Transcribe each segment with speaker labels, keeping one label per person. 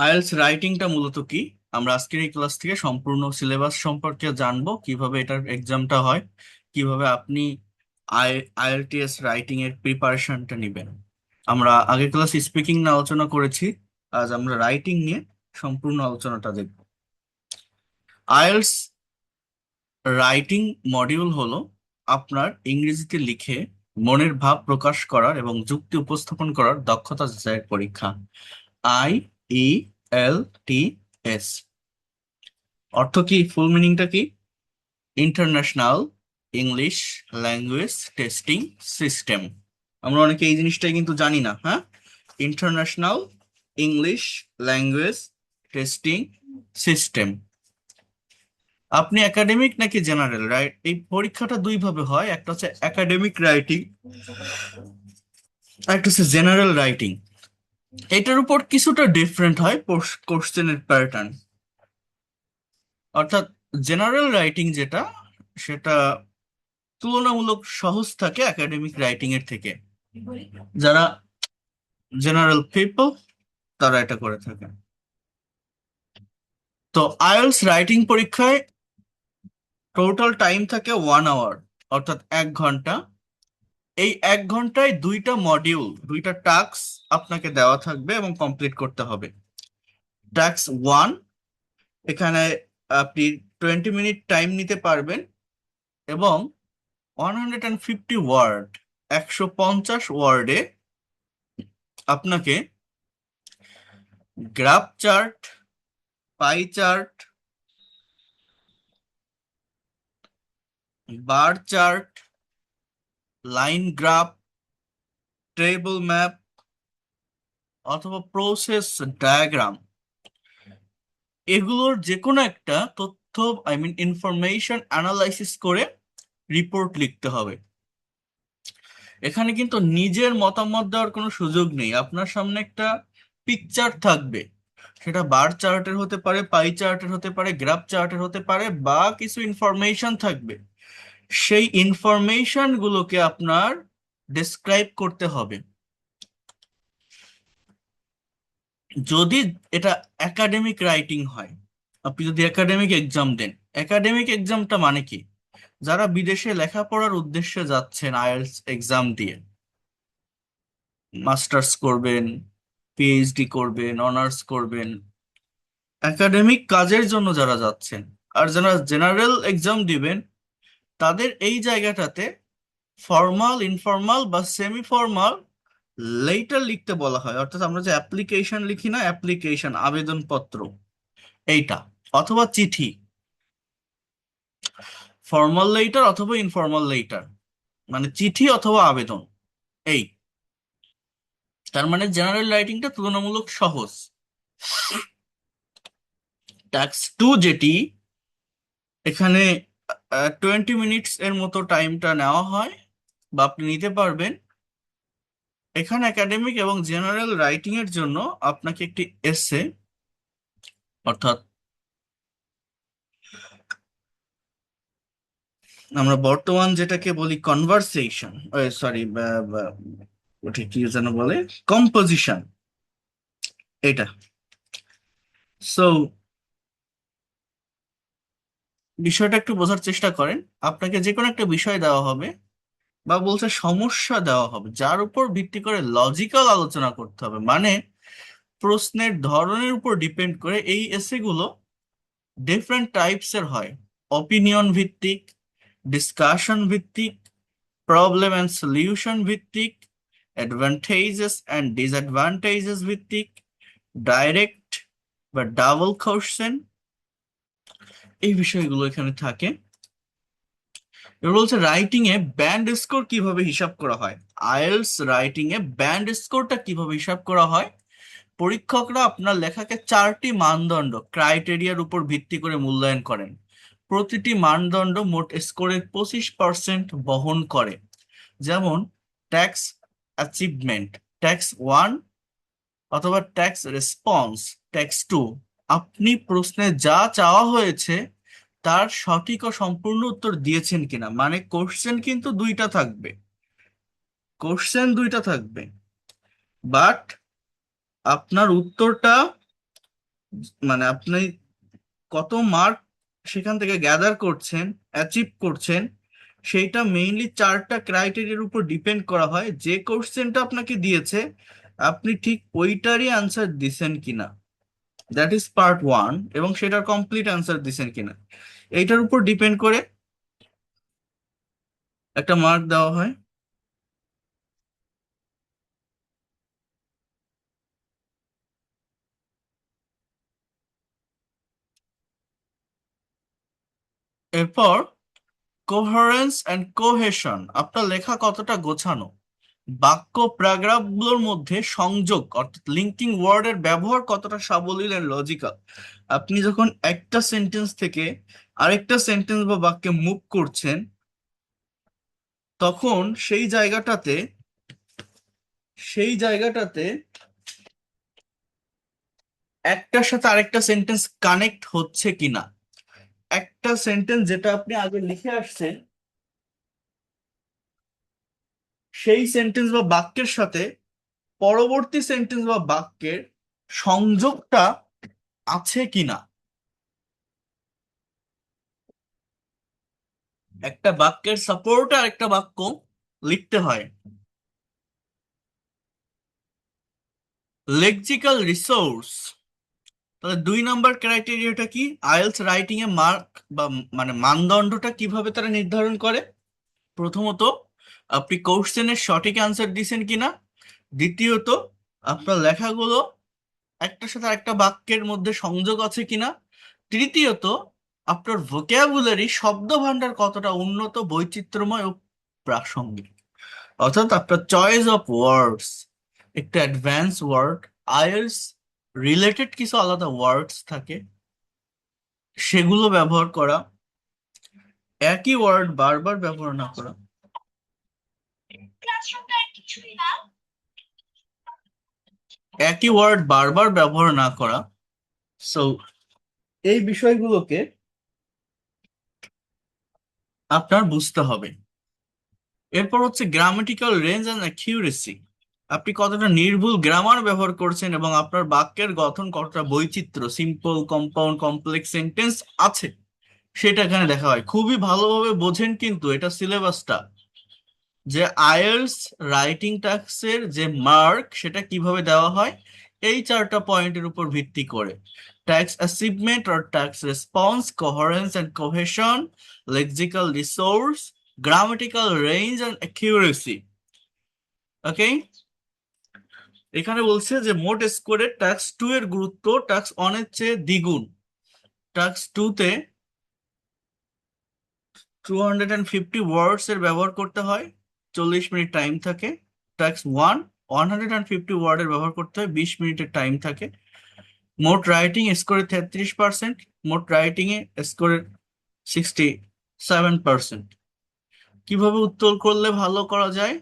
Speaker 1: IELTS রাইটিংটা মূলত কি? আমরা আজকের এই ক্লাস থেকে সম্পূর্ণ সিলেবাস সম্পর্কে জানবো, কিভাবে এটার এক্সামটা হয়, কিভাবে আপনি আইএলটিএস রাইটিং এর প্রিপারেশনটা নেবেন। আমরা আগের ক্লাস স্পিকিং নিয়ে আলোচনা করেছি। আজ আমরা রাইটিং নিয়ে সম্পূর্ণ আলোচনাটা দেখব। আইএলটিএস রাইটিং মডিউল হলো আপনার ইংরেজিতে লিখে মনের ভাব প্রকাশ করার এবং যুক্তি উপস্থাপন করার দক্ষতা যাচাইয়ের পরীক্ষা। IELTS অর্থ কি? ফুল মিনিংটা কি? International English language testing system. আমরা অনেকে এই জিনিসটাই কিন্তু জানি না, হ্যাঁ। International English language testing system. আপনি একাডেমিক নাকি জেনারেল রাইট? এই পরীক্ষাটা দুই ভাবে হয়, একটা হচ্ছে একাডেমিক রাইটিং, একটা হচ্ছে জেনারেল রাইটিং। এটার উপর কিছুটা ডিফারেন্ট হয় কোশ্চেনের প্যাটার্ন। অর্থাৎ জেনারেল রাইটিং যেটা, সেটা তুলনামূলক সহজ থাকে একাডেমিক রাইটিং এর থেকে। যারা জেনারেল পিপল তারা এটা করে থাকে। তো আইএলটিএস রাইটিং পরীক্ষায় টোটাল টাইম থাকে 1 আওয়ার, অর্থাৎ 1 ঘন্টা। এই 1 ঘন্টায় দুইটা মডিউল, দুইটা টাস্ক আপনাকে দেওয়া থাকবে এবং কমপ্লিট করতে হবে। টাস্ক 1, এখানে আপনি 20 মিনিট টাইম নিতে পারবেন এবং 150 ওয়ার্ড, 150 ওয়ার্ডে আপনাকে graph chart, pie chart, bar chart, line graph, table map অথবা প্রসেস ডায়াগ্রাম, এগুলোর যে কোনো একটা তথ্য, ইনফরমেশন অ্যানালাইসিস করে রিপোর্ট লিখতে হবে। এখানে কিন্তু নিজের মতামত দেওয়ার কোনো সুযোগ নেই। আপনার সামনে একটা পিকচার থাকবে, সেটা বার চার্টের হতে পারে, পাই চার্টের হতে পারে, গ্রাফ চার্টের হতে পারে, বা কিছু ইনফরমেশন থাকবে। সেই ইনফরমেশন গুলোকে আপনার ডেসক্রাইব করতে হবে। যদি এটা একাডেমিক রাইটিং হয়, আপনি যদি একাডেমিক এক্সাম দেন, একাডেমিক এক্সামটা মানে কি? যারা বিদেশে লেখাপড়ার উদ্দেশ্যে যাচ্ছেন আইএলটিএস এক্সাম দিয়ে, মাস্টার্স করবেন, পিএইচডি করবেন, অনার্স করবেন, একাডেমিক কাজের জন্য যারা যাচ্ছেন, আর যারা জেনারেল এক্সাম দিবেন, তাদের এই জায়গাটাতে ফর্মাল, ইনফর্মাল বা সেমি ফর্মাল লেটার লিখতে বলা হয়। অর্থাৎ আমরা যে অ্যাপ্লিকেশন লিখি না, অ্যাপ্লিকেশন আবেদনপত্র, এইটা, অথবা চিঠি, ফর্মাল লেটার অথবা ইনফর্মাল লেটার, মানে চিঠি অথবা আবেদন। এই, তার মানে জেনারেল রাইটিংটা তুলনামূলক সহজ। টাস্ক 2 যেটি, এখানে 20 মিনিটস এর মতো টাইমটা নেওয়া হয় বা আপনি নিতে পারবেন। এখানে একাডেমিক এবং জেনারেল রাইটিং এর জন্য আপনাকে একটি এসে, অর্থাৎ আমরা বর্তমান যেটাকে বলি কনভারসেশন, সরি, ওটা কি যেন বলে, কম্পোজিশন, এটা। সো বিষয়টা একটু বোঝার চেষ্টা করেন। আপনাকে যে কোনো একটা বিষয় দেওয়া হবে বা বলছে সমস্যা দেওয়া হবে, যার উপর ভিত্তি করে লজিক্যাল আলোচনা করতে হবে। মানে প্রশ্নের ধরনের উপর ডিপেন্ড করে এই এসে গুলো ডিফারেন্ট টাইপস এর হয়। অপিনিয়ন ভিত্তিক, ডিসকাশন ভিত্তিক, প্রবলেম অ্যান্ড সলিউশন ভিত্তিক, অ্যাডভান্টেজেস অ্যান্ড ডিসঅ্যাডভান্টেজেস ভিত্তিক, ডাইরেক্ট বা ডাবল কোশ্চেন, এই বিষয়গুলো এখানে থাকে। এবার বলছে রাইটিং এ ব্যান্ড স্কোর কিভাবে হিসাব করা হয়। আইএলটিএস রাইটিং এ ব্যান্ড স্কোরটা কিভাবে হিসাব করা হয়? পরীক্ষকরা আপনার লেখাকে 4টি মানদণ্ড, ক্রাইটেরিয়ার উপর ভিত্তি করে মূল্যায়ন করেন। প্রতিটি মানদণ্ড মোট স্কোরের 25% বহন করে। যেমন ট্যাক্স অ্যাচিভমেন্ট, ট্যাক্স 1, অথবা ট্যাক্স রেসপন্স, ট্যাক্স 2। আপনি প্রশ্নে যা চাওয়া হয়েছে তার সঠিক ও সম্পূর্ণ উত্তর দিয়েছেন কিনা। মানে কোশ্চেন কিন্তু দুইটা থাকবে, কোশ্চেন দুইটা থাকবে, বাট আপনার উত্তরটা মানে আপনি কত মার্ক সেখান থেকে গ্যাদার করছেন, অ্যাচিভ করছেন, সেইটা মেইনলি চারটা ক্রাইটেরিয়ার উপর ডিপেন্ড করা হয়। যে কোশ্চেনটা আপনাকে দিয়েছে আপনি ঠিক ওইটারই আনসার দিছেন কিনা, দ্যাট ইজ পার্ট ওয়ান, এবং সেটার কমপ্লিট আনসার দিছেন কিনা এইটার উপর ডিপেন্ড করে একটা মার্ক দেওয়া হয়। এরপর কোহারেন্স অ্যান্ড কোহেশন, আপনার লেখা কতটা গোছানো, বাক্য প্যারাগ্রাফগুলোর মধ্যে সংযোগ অর্থাৎ লিঙ্কিং ওয়ার্ডের ব্যবহার কতটা সাবলীল এন্ড লজিক্যাল। আপনি যখন একটা সেন্টেন্স থেকে আরেকটা সেন্টেন্স বা বাক্যে মুভ করছেন, তখন সেই জায়গাটাতে একটার সাথে আরেকটা সেন্টেন্স কানেক্ট হচ্ছে কিনা। একটা সেন্টেন্স যেটা আপনি আগে লিখে আসছেন, সেই সেন্টেন্স বা বাক্যের সাথে পরবর্তী সেন্টেন্স বা বাক্যের সংযোগটা আছে কিনা। একটা বাক্যের সাপোর্টে আরেকটা বাক্য লিখতে হয়। লেক্সিক্যাল রিসোর্স, তাহলে 2 নম্বর ক্রাইটেরিয়াটা কি, আইএলটিএস রাইটিং এ মার্ক বা মানে মানদণ্ডটা কিভাবে তারা নির্ধারণ করে। প্রথমত, আপনি কোশ্চেনের সঠিক অ্যান্সার দিছেন কিনা। দ্বিতীয়ত, আপনার লেখাগুলো একটার সাথে আরেকটা বাক্যের মধ্যে সংযোগ আছে কিনা। তৃতীয়ত, আপনার ভোক্যাবুলারি শব্দ ভান্ডার কতটা উন্নত, বৈচিত্র্যময় ও প্রাসঙ্গিক। অর্থাৎ আপনার চয়েস অফ ওয়ার্ডস, একটু অ্যাডভান্স ওয়ার্ড, আইএলটিএস রিলেটেড কিছু আলাদা ওয়ার্ডস থাকে, সেগুলো ব্যবহার করা, একই ওয়ার্ড বারবার ব্যবহার না করা, একই ওয়ার্ড বারবার ব্যবহার না করা। সো এই বিষয়গুলোকে আপনার বুঝতে হবে। এরপর হচ্ছে গ্রামাটিক্যাল রেঞ্জ অ্যান্ড অ্যাকিউরেসি, আপনি কতটা নির্ভুল গ্রামার ব্যবহার করছেন এবং আপনার বাক্যের গঠন কতটা বৈচিত্র্য, সিম্পল, কম্পাউন্ড, কমপ্লেক্স সেন্টেন্স আছে, সেটা এখানে দেখা হয়। খুবই ভালোভাবে বোঝেন কিন্তু এটা সিলেবাসটা, যে আইএলটিএস রাইটিং টাস্কের যে মার্ক সেটা কিভাবে দেওয়া হয় এই চারটা পয়েন্টের উপর ভিত্তি করে: tax achievement or tax response, coherence and cohesion, lexical resource, grammatical range and accuracy. ওকে, এখানে বলছে যে মোট স্কোরে ট্যাক্স টু এর গুরুত্ব ট্যাক্স ওয়ান এর চেয়ে দ্বিগুণ। ট্যাক্স টু তে 250 ওয়ার্ডস এর ব্যবহার করতে হয়, 40 মিনিট টাইম থাকে। ট্যাক্স ওয়ান 150 ওয়ার্ডের ব্যবহার করতে হয়, 20 মিনিটের টাইম থাকে। মোট রাইটিং স্কোরে 33%, মোট রাইটিং এ স্কোরে 67%। কিভাবে উত্তর করলে ভালো করা যায়?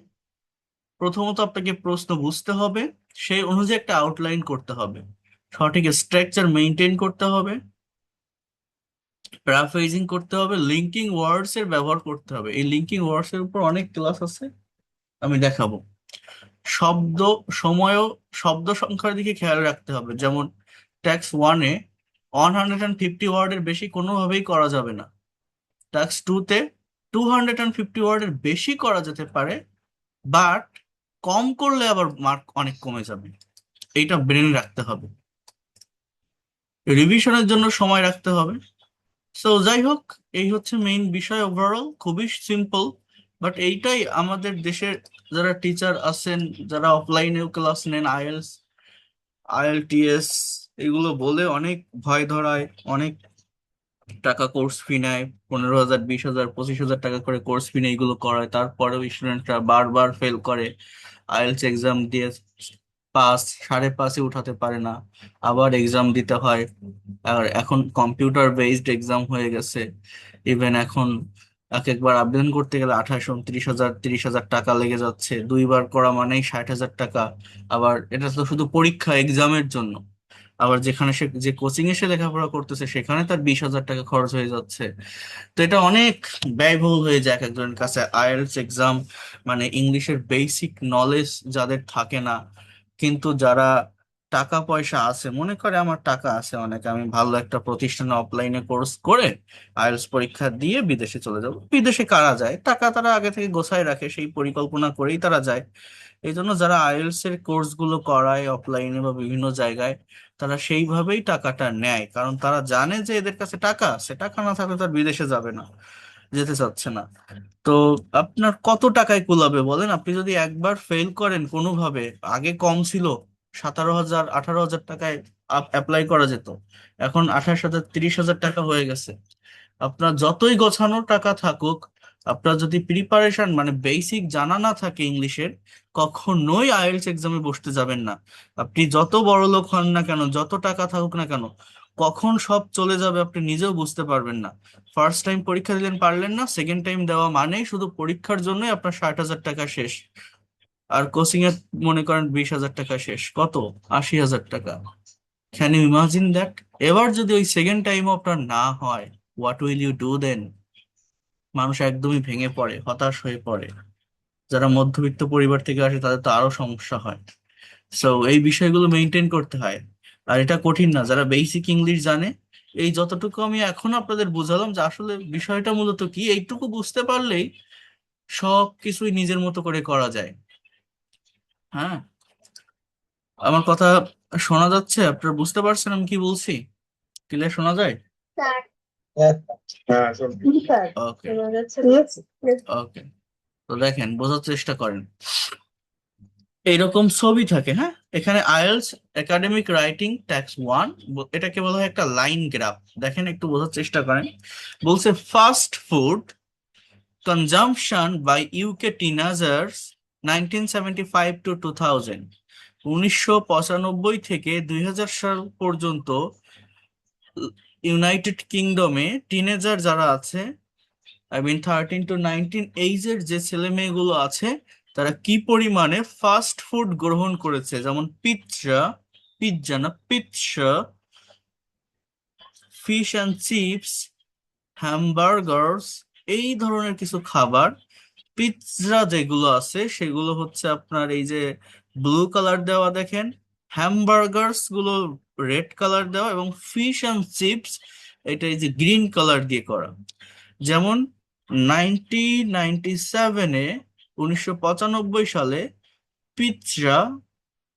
Speaker 1: প্রথমত আপনাকে প্রশ্ন বুঝতে হবে, সেই অনুযায়ী একটা আউটলাইন করতে হবে, সঠিক স্ট্রাকচার মেনটেন করতে হবে, প্যারাফ্রেজিং করতে হবে, লিঙ্কিং ওয়ার্ডস এর ব্যবহার করতে হবে। এই লিঙ্কিং ওয়ার্ডস এর উপর অনেক ক্লাস আছে, আমি দেখাবো। শব্দ সময়ও শব্দ সংখ্যার দিকে খেয়াল রাখতে হবে, যেমন ট্যাক্স ওয়ানে 150 ওয়ার্ডের বেশি কোনোভাবেই করা যাবে না। ট্যাক্স টুতে 250 ওয়ার্ডের বেশি করা যেতে পারে, বাট কম করলে আবার মার্ক অনেক কমে যাবে। এইটা ব্রেন রাখতে হবে। রিভিশনের জন্য সময় রাখতে হবে। সো যাই হোক, এই হচ্ছে মেইন বিষয়। ওভারঅল খুবই সিম্পল, বাট এইটাই আমাদের দেশের যারা টিচার আছেন, যারা অফলাইনেও ক্লাস নেন, আইএলটিএস এগুলো বলে অনেক ভয় ধরায়, অনেক টাকা কোর্স ফি নেয়, 15,000, 20,000, 25,000 টাকা করে কোর্স ফি নেয়, এগুলো করায়। তারপরেও স্টুডেন্টরা বারবার ফেল করে, আইএলটিএস এক্সাম দিয়ে পাস, 5.5-এ উঠাতে পারে না, আবার এক্সাম দিতে হয়। আর এখন কম্পিউটার বেসড এক্সাম হয়ে গেছে। ইভেন এখন এক একবার আবেদন করতে গেলে 28-29 হাজার, 30,000 টাকা লেগে যাচ্ছে, 2বার করা মানেই 60,000 টাকা। আবার এটা তো শুধু পরীক্ষা এক্সামের জন্য, আবার যেখানে সে যে কোচিং এ সে লেখাপড়া করতেছে সেখানে তার 20,000 টাকা খরচ হয়ে যাচ্ছে। তো এটা অনেক ব্যয়বহুল হয়ে যায় এক একজনের কাছে। আইএলটিএস এক্সাম মানে ইংলিশের বেসিক নলেজ যাদের থাকে না, কিন্তু যারা টাকা পয়সা আছে, মনে করে আমার টাকা আছে অনেক, আমি ভালো একটা প্রতিষ্ঠানে অফলাইনে কোর্স করে আইএলটিএস পরীক্ষা দিয়ে বিদেশে চলে যাব। বিদেশে কারা যায়? টাকা তারা আগে থেকে গোছায় রাখে, সেই পরিকল্পনা করেই তারা যায়। এই জন্য যারা আইএলটিএস এর কোর্স গুলো করায় অফলাইনে বা বিভিন্ন জায়গায়, তারা সেইভাবেই টাকাটা নেয়, কারণ তারা জানে যে এদের কাছে টাকা আছে, টাকা না থাকলে তার বিদেশে যাবে না, যেতে চাচ্ছে না। তো আপনার কত টাকায় কুলাবে বলেন? আপনি যদি একবার ফেল করেন কোনোভাবে, আগে কম ছিল, 17,000 18,000 টাকায় অ্যাপ্লাই করা যেত, এখন 28,000 30,000 টাকা হয়ে গেছে। আপনার যতই গোছানো টাকা থাকুক, আপনার যদি প্রিপারেশন মানে বেসিক জানা না থাকে ইংলিশের, কখনোই আইএলটিএস এক্সামে বসতে যাবেন না। আপনি যত বড় লোক হন না কেন, যত টাকা থাকুক না কেন, কখন সব চলে যাবে আপনি নিজেও বুঝতে পারবেন না। ফার্স্ট টাইম পরীক্ষা দিলেন, পারলেন না, সেকেন্ড টাইম দেওয়া মানেই শুধু পরীক্ষার জন্যই আপনার 60,000 টাকা শেষ। আর কোচিং এর মনে করেন 20,000 টাকা শেষ, কত? 80,000 টাকা। Can you imagine that? এবার যদি ওই সেকেন্ড টাইমও আপনার না হয়, what will you do then? মানুষ একদমই ভেঙে পড়ে, হতাশ হয়ে পড়ে। যারা মধ্যবিত্ত পরিবার থেকে আসে তাদের তো আরো সমস্যা হয়। সো এই বিষয়গুলো মেনটেন করতে হয়। আর এটা কঠিন না, যারা বেসিক ইংলিশ জানে, এই যতটুকু আমি এখন আপনাদের বুঝালাম যে আসলে বিষয়টা মূলত কি, এইটুকু বুঝতে পারলেই সব কিছুই নিজের মতো করে করা যায়। হ্যাঁ, আমার কথা শোনা যাচ্ছে? আপনারা বুঝতে পারছেন আমি কি বলছি? ক্লিয়ার শোনা যায়?
Speaker 2: হ্যাঁ, হ্যাঁ, শুনছি।
Speaker 1: ওকে, ওকে। তো দেখেন, বোঝার চেষ্টা করেন। এইরকম ছবি থাকে, হ্যাঁ, এখানে আইএলটিএস একাডেমিক রাইটিং ট্যাক্স 1, এটাকে বলা হয় একটা লাইন গ্রাফ। দেখেন, একটু বোঝার চেষ্টা করেন। বলছে fast food consumption by UK teenagers 1975 to 2000, 1995 থেকে 2000 সাল পর্যন্ত ইউনাইটেড কিংডমে টিনেজার যারা আছে, আই মিন 13 টু 19 এইজের যে ছেলে মেয়েগুলো আছে, তারা কি পরিমাণে ফাস্ট ফুড গ্রহণ করেছে, যেমন পিৎজা, পিৎজা না পিৎজা, ফিশ অ্যান্ড চিপস, হ্যামবার্গার্স, এই ধরনের কিছু খাবার। পিৎজা যেগুলো আছে সেগুলো হচ্ছে আপনার এই যে ব্লু কালার দেওয়া দেখেন, হ্যামবার্গার্স গুলো রেড কালার দেওয়া, এবং ফিশ অ্যান্ড চিপস এটা এই যে গ্রিন কালার দিয়ে করা। যেমন 1997-এ, 1995 সালে, pizza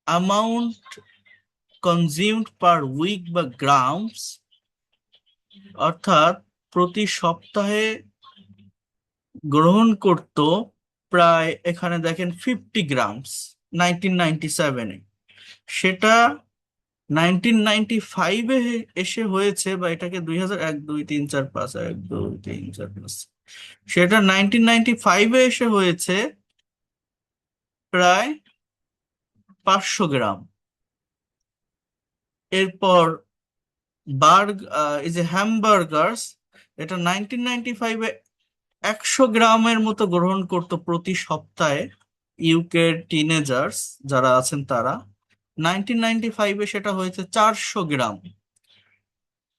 Speaker 1: amount consumed per week বা গ্রামস, অর্থাৎ প্রতি সপ্তাহে গ্রহণ করত প্রায়, এখানে দেখেন 50 গ্রামস 1997-এ। সেটা 1995-এ এসে হয়েছে, বা এটাকে 2001 2 3 4 5, 1 2 3 4 5, সেটা 1995-এ এসে হয়েছে প্রায় 500 গ্রাম। এরপর এই যে হ্যামবার্গার্স, এটা 1995-এ 100 গ্রামের মতো গ্রহণ করতো প্রতি সপ্তাহে ইউকের টিনেজার্স যারা আছেন তারা। 1995-এ সেটা হয়েছে 400 গ্রাম।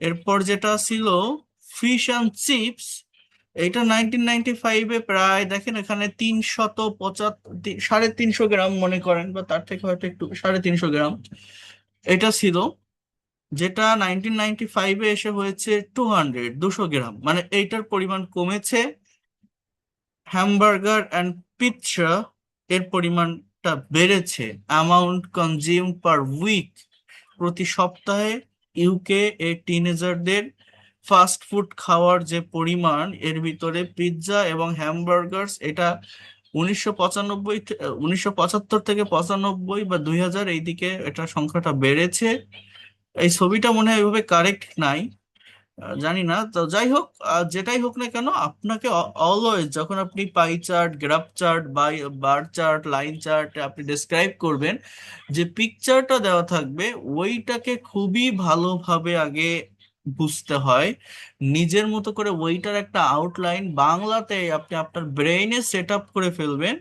Speaker 1: এরপর যেটা ছিল ফিশ অ্যান্ড চিপস, এটা 1995-এ প্রায় দেখেন এখানে 375, 350 গ্রাম মনে করেন, বা তার থেকে হয়তো একটু 350 গ্রাম এটা ছিল, যেটা 1995-এ এসে হয়েছে 200 গ্রাম। মানে এইটার পরিমাণ কমেছে। হ্যামবার্গার অ্যান্ড পিৎজা এর পরিমাণটা বেড়েছে। অ্যামাউন্ট কনজিউম পার উইক, প্রতি সপ্তাহে ইউকে এর টিনেজারদের ফাস্ট ফুড খাওয়ার যে পরিমাণ, এর ভিতরে পিৎজা এবং হ্যামবার্গার্স, এটা 1975 থেকে 95 বা 2000 এই দিকে এটা সংখ্যাটা বেড়েছে। এই ছবিটা মনে হয় এভাবে কারেক্ট নাই, জানি না। তো যাই হোক, যেটাই হোক না কেন, আপনাকে অলওয়েজ যখন আপনি pie chart, graph chart, bar chart, line chart আপনি ডেসক্রাইব করবেন, যে পিকচারটা দেওয়া থাকবে ওইটাকে খুবই ভালোভাবে আগে বুঝতে হয়। নিজের মতো করে ওইটার একটা আউটলাইন বাংলাতে আপনি আপনার ব্রেইনে সেট আপ করে ফেলবেন,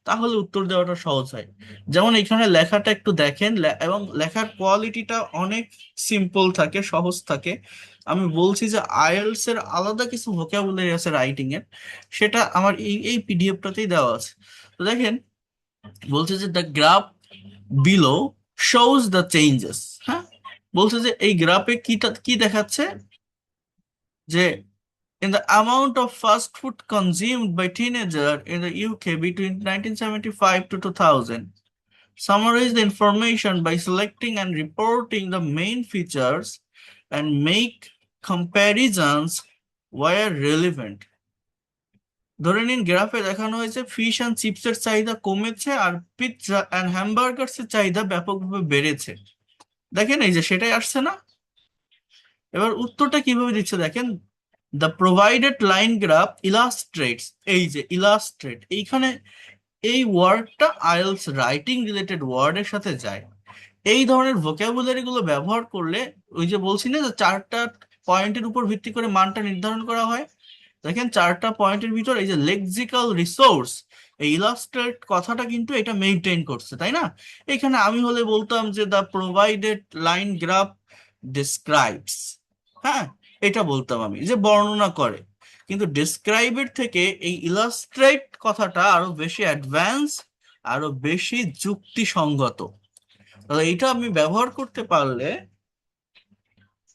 Speaker 1: তাহলে উত্তর দেওয়াটা সহজ হয়। যেমন এখানে লেখাটা একটু দেখেন, এবং লেখার কোয়ালিটিটা অনেক সিম্পল থাকে, সহজ থাকে। আমি বলছি যে আইএলটিএস এর আলাদা কিছু ভোকাবুলারি আছে রাইটিং এর, সেটা আমার এই এই পিডিএফটাতেই দেওয়া আছে। তো দেখেন, বলছে যে the graph below shows the changes. হ্যাঁ, বলছে যে এই গ্রাফে কি দেখাচ্ছে যে in the amount of fast food consumed by teenager in the UK between 1975 to 2000. Summarize the information by selecting and reporting the main features and make comparisons where relevant. ধরে নিন গ্রাফে দেখানো হয়েছে ফিশ অ্যান্ড চিপসের চাহিদা কমেছে আর pizza and হ্যামবার্গার্স এর চাহিদা ব্যাপকভাবে বেড়েছে। দেখেন এই যে সেটাই আসছে না। এবার উত্তরটা কিভাবে দিচ্ছে দেখেন, the provided line graph illustrates, এই যে ইলাস্ট্রেট, এইখানে এই ওয়ার্ডটা আইএলস রাইটিং রিলেটেড ওয়ার্ডের সাথে যায়। এই ধরনের ভোকাবুলারি গুলো ব্যবহার করলে ওই যে বলছি না যে চারটা পয়েন্টের উপর ভিত্তি করে মানটা নির্ধারণ করা হয়। দেখেন চারটা পয়েন্টের ভিতর এই যে লেক্সিক্যাল রিসোর্স, এই ইলাস্ট্রেট কথাটা কিন্তু এটা মেইনটেইন করছে, তাই না? এখানে আমি হলে বলতাম যে the provided line graph describes, হ্যাঁ এটা বলতাম আমি যে বর্ণনা করে। কিন্তু ডিসক্রাইবের থেকে এই ইলাস্ট্রেট কথাটা আরো বেশি অ্যাডভান্স, আরো বেশি যুক্তিসঙ্গত। তাহলে এইটা আমি ব্যবহার করতে পারলে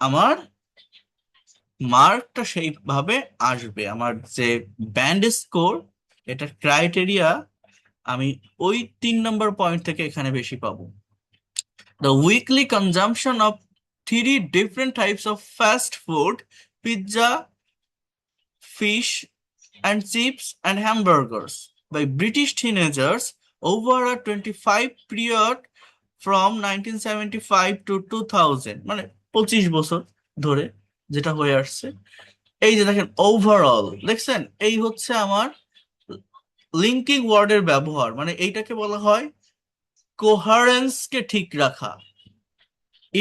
Speaker 1: আমার মার্কটা সেইভাবে আসবে। আমার যে ব্যান্ড স্কোর, এটার ক্রাইটেরিয়া আমি ওই 3 নম্বর পয়েন্ট থেকে এখানে বেশি পাবো। The weekly consumption of 3 different types of fast food, pizza, fish and chips and hamburgers by British teenagers over a 25 period from 1975 to 2000, মানে 25 বছর ধরে যেটা হয়ে আসছে। এই যে দেখেন ওভারঅল, দেখছেন এই হচ্ছে আমার লিঙ্কিং ওয়ার্ডের ব্যবহার, মানে এইটাকে বলা হয় কোহারেন্স কে ঠিক রাখা।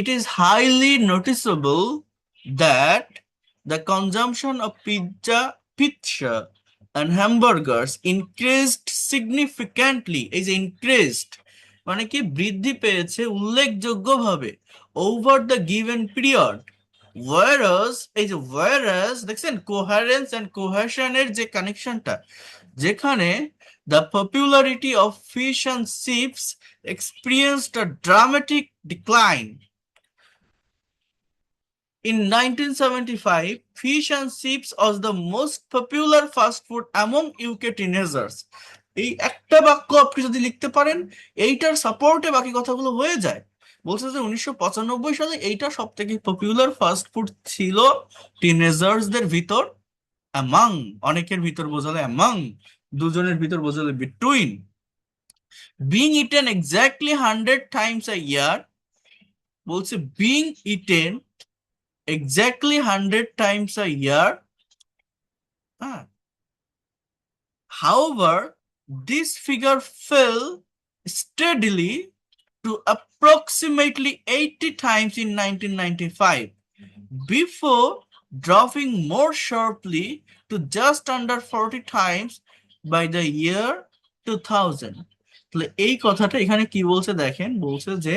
Speaker 1: It is highly noticeable that the consumption of pizza and hamburgers increased significantly. এই যে increased মানে কি বৃদ্ধি পেয়েছে উল্লেখযোগ্যভাবে over the given period. Whereas এই যে whereas দেখছেন কোহারেন্স এন্ড কোহেশনের যে কানেকশনটা, যেখানে the popularity of fish and chips experienced a dramatic decline. In 1975, fish and chips was the most popular fast food among UK teenagers. এই একটা বাক্য আপনি যদি লিখতে পারেন, এইটার সাপোর্টে বাকি কথাগুলো হয়ে যায়। বলছে যে 1995 সালে এইটা সব থেকে পপুলার ফাস্ট ফুড ছিল টিনেজার্সদের ভিতর। অ্যামাং, অনেকের ভিতর বোঝালে অ্যামাং, দুজনের ভিতর বোঝালে between. Being eaten exactly 100 times a year, বলছে being eaten exactly 100 times a year. However, this figure fell steadily to approximately 80 times in 1995 before dropping more sharply to just under 40 times by the year 2000. তাহলে এই কথাটা এখানে কি বলছে দেখেন, বলছে যে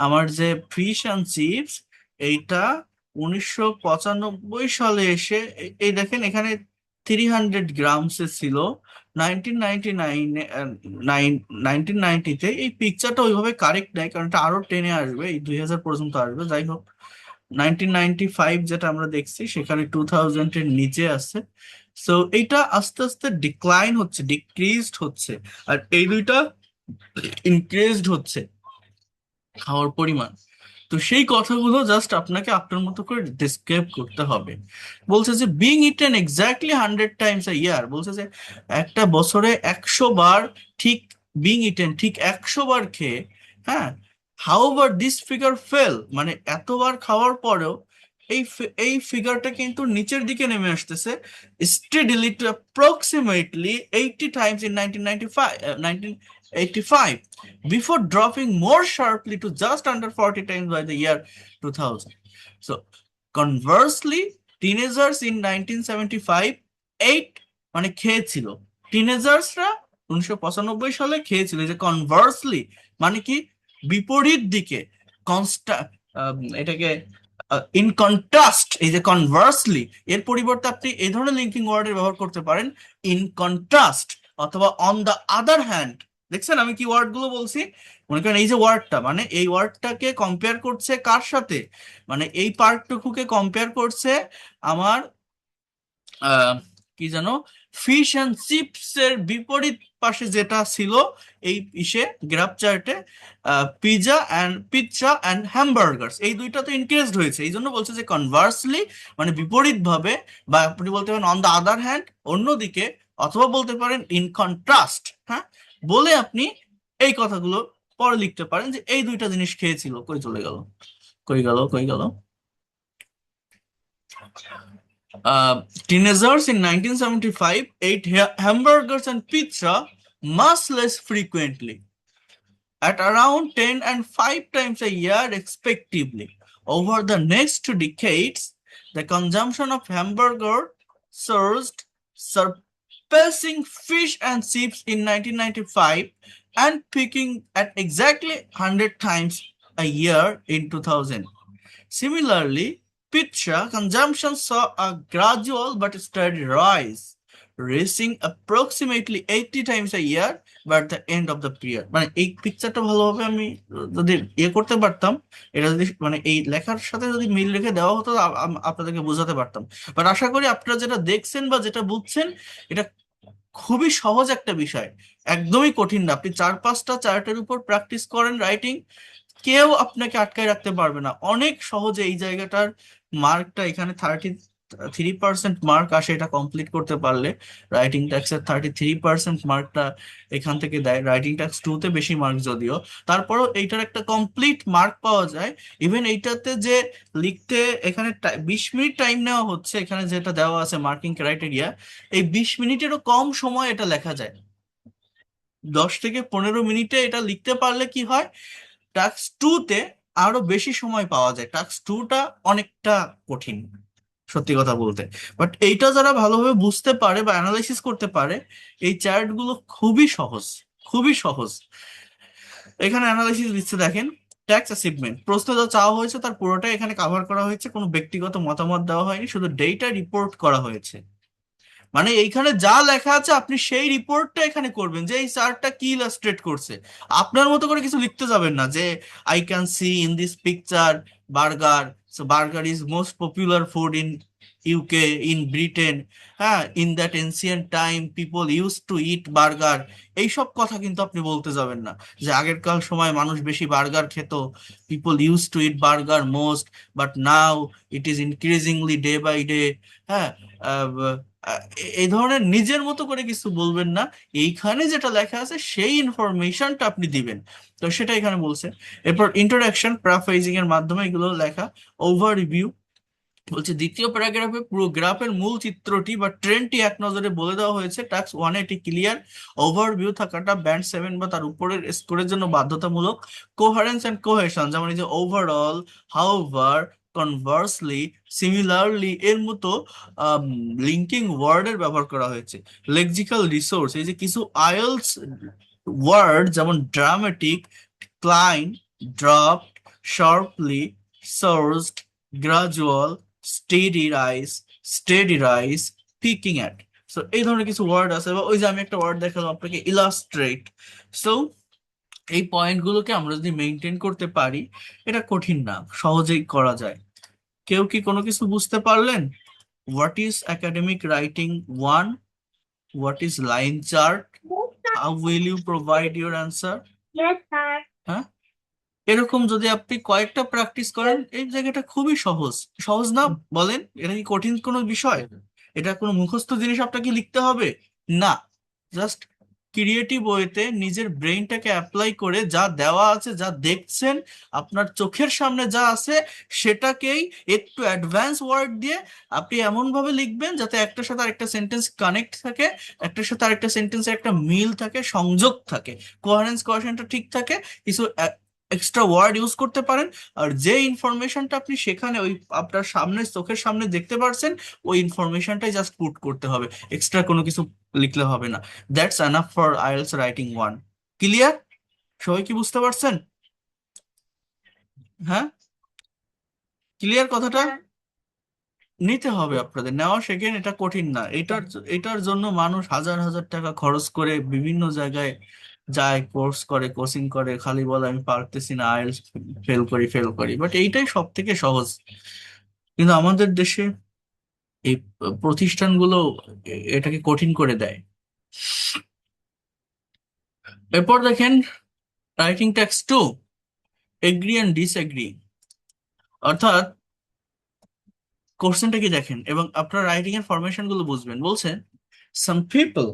Speaker 1: আমার যে ফিশ অ্যান্ড চিপস এইটা 1995 সালে এসে এই দেখেন এখানে 300 গ্রামসে ছিল। 1990-তে এই পিকচারটা ওইভাবে কারেক্ট নাই, কারণ এটা আরো টেনে আসবে, এই 2000 পর্যন্ত আসবে। যাই হোক 1995 যেটা আমরা দেখছি সেখানে 2000 এর নিচে আছে। সো এইটা আস্তে আস্তে ডিক্লাইন হচ্ছে, ডিক্রিজড হচ্ছে, আর এই দুইটা ইনক্রিজড হচ্ছে খাওয়ার পরিমাণ। তো সেই কথাগুলো জাস্ট আপনাকে আপনার মতো করে ডিসক্রাইব করতে হবে। বলছে যে being eaten exactly 100 times a year, বলছে যে একটা বছরে 100 বার ঠিক বিং ইটেন, ঠিক 100 বার খেয়ে, হ্যাঁ। হাউএভার দিস ফিগার ফেল, মানে এতবার খাওয়ার পরেও এই ফিগারটা কিন্তু নিচের দিকে নেমে আসতেছে steadily to approximately 80 times in 1985 before dropping more sharply to just under 40 times by the year 2000. So conversely, teenagers in 1975 ate, মানে খেয়েছিল, টিনেজার্সরা 1995 সালে খেয়েছিল। যে কনভার্সলি মানে কি বিপরীত দিকে, এটাকে ইন কন্ট্রাস্ট, এই যে কনভার্সলি এর পরিবর্তে আপনি এই ধরনের লিঙ্কিং ওয়ার্ডের ব্যবহার করতে পারেন ইন কন্ট্রাস্ট অথবা অন দ্য আদার হ্যান্ড, দেখছেন আমি কি ওয়ার্ড গুলো বলছি? মনে করেন এই যে ওয়ার্ডটা, মানে এই ওয়ার্ডটাকে কম্পেয়ার করছে কার সাথে, মানে এই পার্টটুকুকে কম্পেয়ার করছে আমার আহ, কি জানো, ফিশ অ্যান্ড চিপস এর বিপরীত পাশে যেটা ছিল এই ইসে গ্রাফ চার্টে, পিৎজা অ্যান্ড হ্যামবার্গার্স, এই দুইটা তো ইনক্রিজড হয়েছে, এই জন্য বলছে যে কনভার্সলি, মানে বিপরীত ভাবে, বা আপনি বলতে পারেন অন দ্য আদার হ্যান্ড, অন্যদিকে, অথবা বলতে পারেন ইন কন্ট্রাস্ট, হ্যাঁ, বলে আপনি এই কথাগুলো পরে লিখতে পারেন যে এই দুইটা জিনিস খেয়েছিল, কই চলে গেল, কই গেল, কই গেল। Teenagers in 1975 ate hamburgers and pizza much less frequently, at around 10 and 5 times a year, respectively. Over the next 2 decades, the consumption of hamburger surged, surpassing fish and chips in 1995 and peaking at exactly 100 times a year in 2000. Similarly, pizza consumption saw a gradual but steady rise, reaching approximately 80 times a year by the end of the period. মানে এই পিকচারটা ভালোভাবে আমি যদি ইয়ে করতে পারতাম, এটা যদি মানে এই লেখার সাথে যদি মিল রেখে দেওয়া হতো, আপনাদেরকে বোঝাতে পারতাম। বাট আশা করি আপনারা যেটা দেখছেন বা যেটা বুঝছেন, এটা খুবই সহজ একটা বিষয়, একদমই কঠিন না। আপনি 4-5টা চার্টের উপর প্র্যাকটিস করেন রাইটিং, কেউ আপনাকে আটকায় রাখতে পারবে না, অনেক সহজে এই জায়গাটার মার্কটা এখানে 33% মার্ক আসে এটা কমপ্লিট করতে পারলে। রাইটিং ট্যাক্সের 33% মার্কটা এখান থেকে দেয়, রাইটিং ট্যাক্স 2-তে বেশি মার্ক যদিও, তারপরও এইটার একটা কমপ্লিট মার্ক পাওয়া যায়। ইভেন এইটাতে যে লিখতে এখানে 20 মিনিট টাইম নেওয়া হচ্ছে, এখানে যেটা দেওয়া আছে মার্কিং ক্রাইটেরিয়া, এই 20 মিনিটেরও কম সময় এটা লেখা যায়। 10 থেকে 15 মিনিটে এটা লিখতে পারলে কি হয়, টাস্ক 2-তে আরো বেশি সময় পাওয়া যায়। টাস্ক 2টা অনেকটা কঠিন সত্যি কথা বলতে, বাট এইটা যারা ভালোভাবে বুঝতে পারে বা অ্যানালাইসিস করতে পারে, এই চার্ট গুলো খুবই সহজ, খুবই সহজ। এখানে অ্যানালাইসিস দিচ্ছে দেখেন, ট্যাক্স অ্যাচিভমেন্ট, প্রশ্ন যা চাওয়া হয়েছে তার পুরোটাই এখানে কাভার করা হয়েছে, কোনো ব্যক্তিগত মতামত দেওয়া হয়নি, শুধু ডেটা রিপোর্ট করা হয়েছে। মানে এইখানে যা লেখা আছে আপনি সেই রিপোর্টটা এখানে করবেন যে এই চার্টটা কি ইলাস্ট্রেট করছে। আপনার মতো করে কিছু লিখতে যাবেন না যে I can see in this picture burger, so burger is most popular food in UK, in Britain, হ্যাঁ, in that ancient time people use to eat burger. এইসব কথা কিন্তু আপনি বলতে যাবেন না যে আগেরকার সময় মানুষ বেশি বার্গার খেত, people use to eat burger most, but now it is increasingly day by day. হ্যাঁ, এই ধরনের নিজের মতো করে কিছু বলবেন না, এইখানে যেটা লেখা আছে সেই ইনফরমেশনটা আপনি দিবেন। তো সেটা এখানে বলছে। এরপর ইন্ট্রোডাকশন, প্যারাফ্রেজিং এর মাধ্যমে এগুলো লেখা। ওভার রিভিউ বলছে, দ্বিতীয় প্যারাগ্রাফে পুরো গ্রাফের মূল চিত্রটি বা ট্রেন্ডটি এক নজরে বলে দেওয়া হয়েছে। টাস্ক 1 এটি ক্লিয়ার, ওভারভিউ থাকাটা ব্যান্ড 7 বা তার উপরের স্কোরের জন্য বাধ্যতামূলক। কোহারেন্স এন্ড কোহেশন, যেমন এই যে ওভারঅল, হাউভার, কনভার্সলি, সিমিলারলি এর মতো লিঙ্কিং ওয়ার্ডের ব্যবহার করা হয়েছে। লেক্সিক্যাল রিসোর্স, এই যে কিছু আইএলস ওয়ার্ড যেমন dramatic, decline, drop, sharply, surged, gradual, steady rise, peaking at, so এই ধরনের কিছু ওয়ার্ড আছে। বা ওই যে আমি একটা ওয়ার্ড দেখালাম আপনাকে, ইলাস্ট্রেট। সো এই পয়েন্টগুলোকে আমরা যদি মেনটেন করতে পারি, এটা কঠিন না, সহজেই করা যায়। কেউ কি কোনো কিছু বুঝতে পারলেন? What is academic writing 1, what is line chart, how will you provide your answer? হ্যাঁ, এরকম যদি আপনি কয়েকটা প্র্যাকটিস করেন, এই জায়গাটা খুবই সহজ। সহজ না বলেন? এটা কি কঠিন কোনো বিষয়? এটা কোনো মুখস্থ জিনিস আপনাকে লিখতে হবে না, জাস্ট ক্রিয়েটিভ ওয়েতে নিজের ব্রেইনটাকে অ্যাপ্লাই করে যা দেওয়া আছে, যা দেখছেন আপনার চোখের সামনে যা আছে, সেটাকেই একটু অ্যাডভান্স ওয়ার্ড দিয়ে আপনি এমন ভাবে লিখবেন যাতে একটার সাথে আরেকটা সেন্টেন্স কানেক্ট থাকে, একটার সাথে আরেকটা সেন্টেন্সের একটা মিল থাকে, সংযোগ থাকে, কোহারেন্স কোহেশনটা ঠিক থাকে, কিছু এক্সট্রা ওয়ার্ড ইউজ করতে পারেন। আর যে ইনফরমেশনটা আপনি সেখানে ওই আপনার সামনে চোখের সামনে দেখতে পারছেন, ওই ইনফরমেশনটাই জাস্ট পুট করতে হবে, এক্সট্রা কোনো কিছু লিখলে হবে না। That's enough for IELTS writing 1। Clear? সবাই কি বুঝতে পারছেন? হ্যাঁ, ক্লিয়ার কথাটা? নিতে হবে আপনাদের, নেওয়া শেখেন, এটা কঠিন না। এটার জন্য মানুষ হাজার হাজার টাকা খরচ করে বিভিন্ন জায়গায় যায়, কোর্স করে, কোচিং করে, খালি বলে আমি পারতেছি না, আইএলটিএস ফেল করি, বাট এইটাই সব থেকে সহজ। কিন্তু আমাদের দেশে এই প্রতিষ্ঠানগুলো এটাকে কঠিন করে দেয়। এরপর দেখেন writing text to, agri and disagree. অর্থাৎ কোশ্চেনটা কি দেখেন এবং আপনার রাইটিং এর ফরমেশন গুলো বুঝবেন। বলছে সাম পিপল,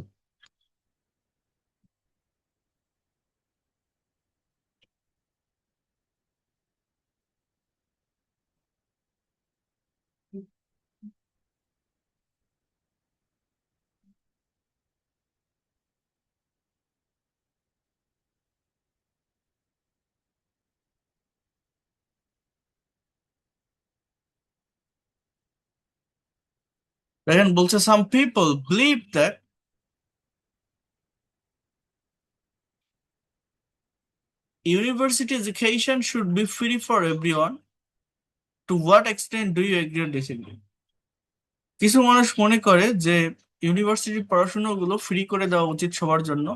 Speaker 1: দেখেন বলছে some people believe that university education should be free for everyone. To what extent do you agree or disagree? কিছু মানুষ মনে করে যে ইউনিভার্সিটির পড়াশোনাগুলো ফ্রি করে দেওয়া উচিত সবার জন্য।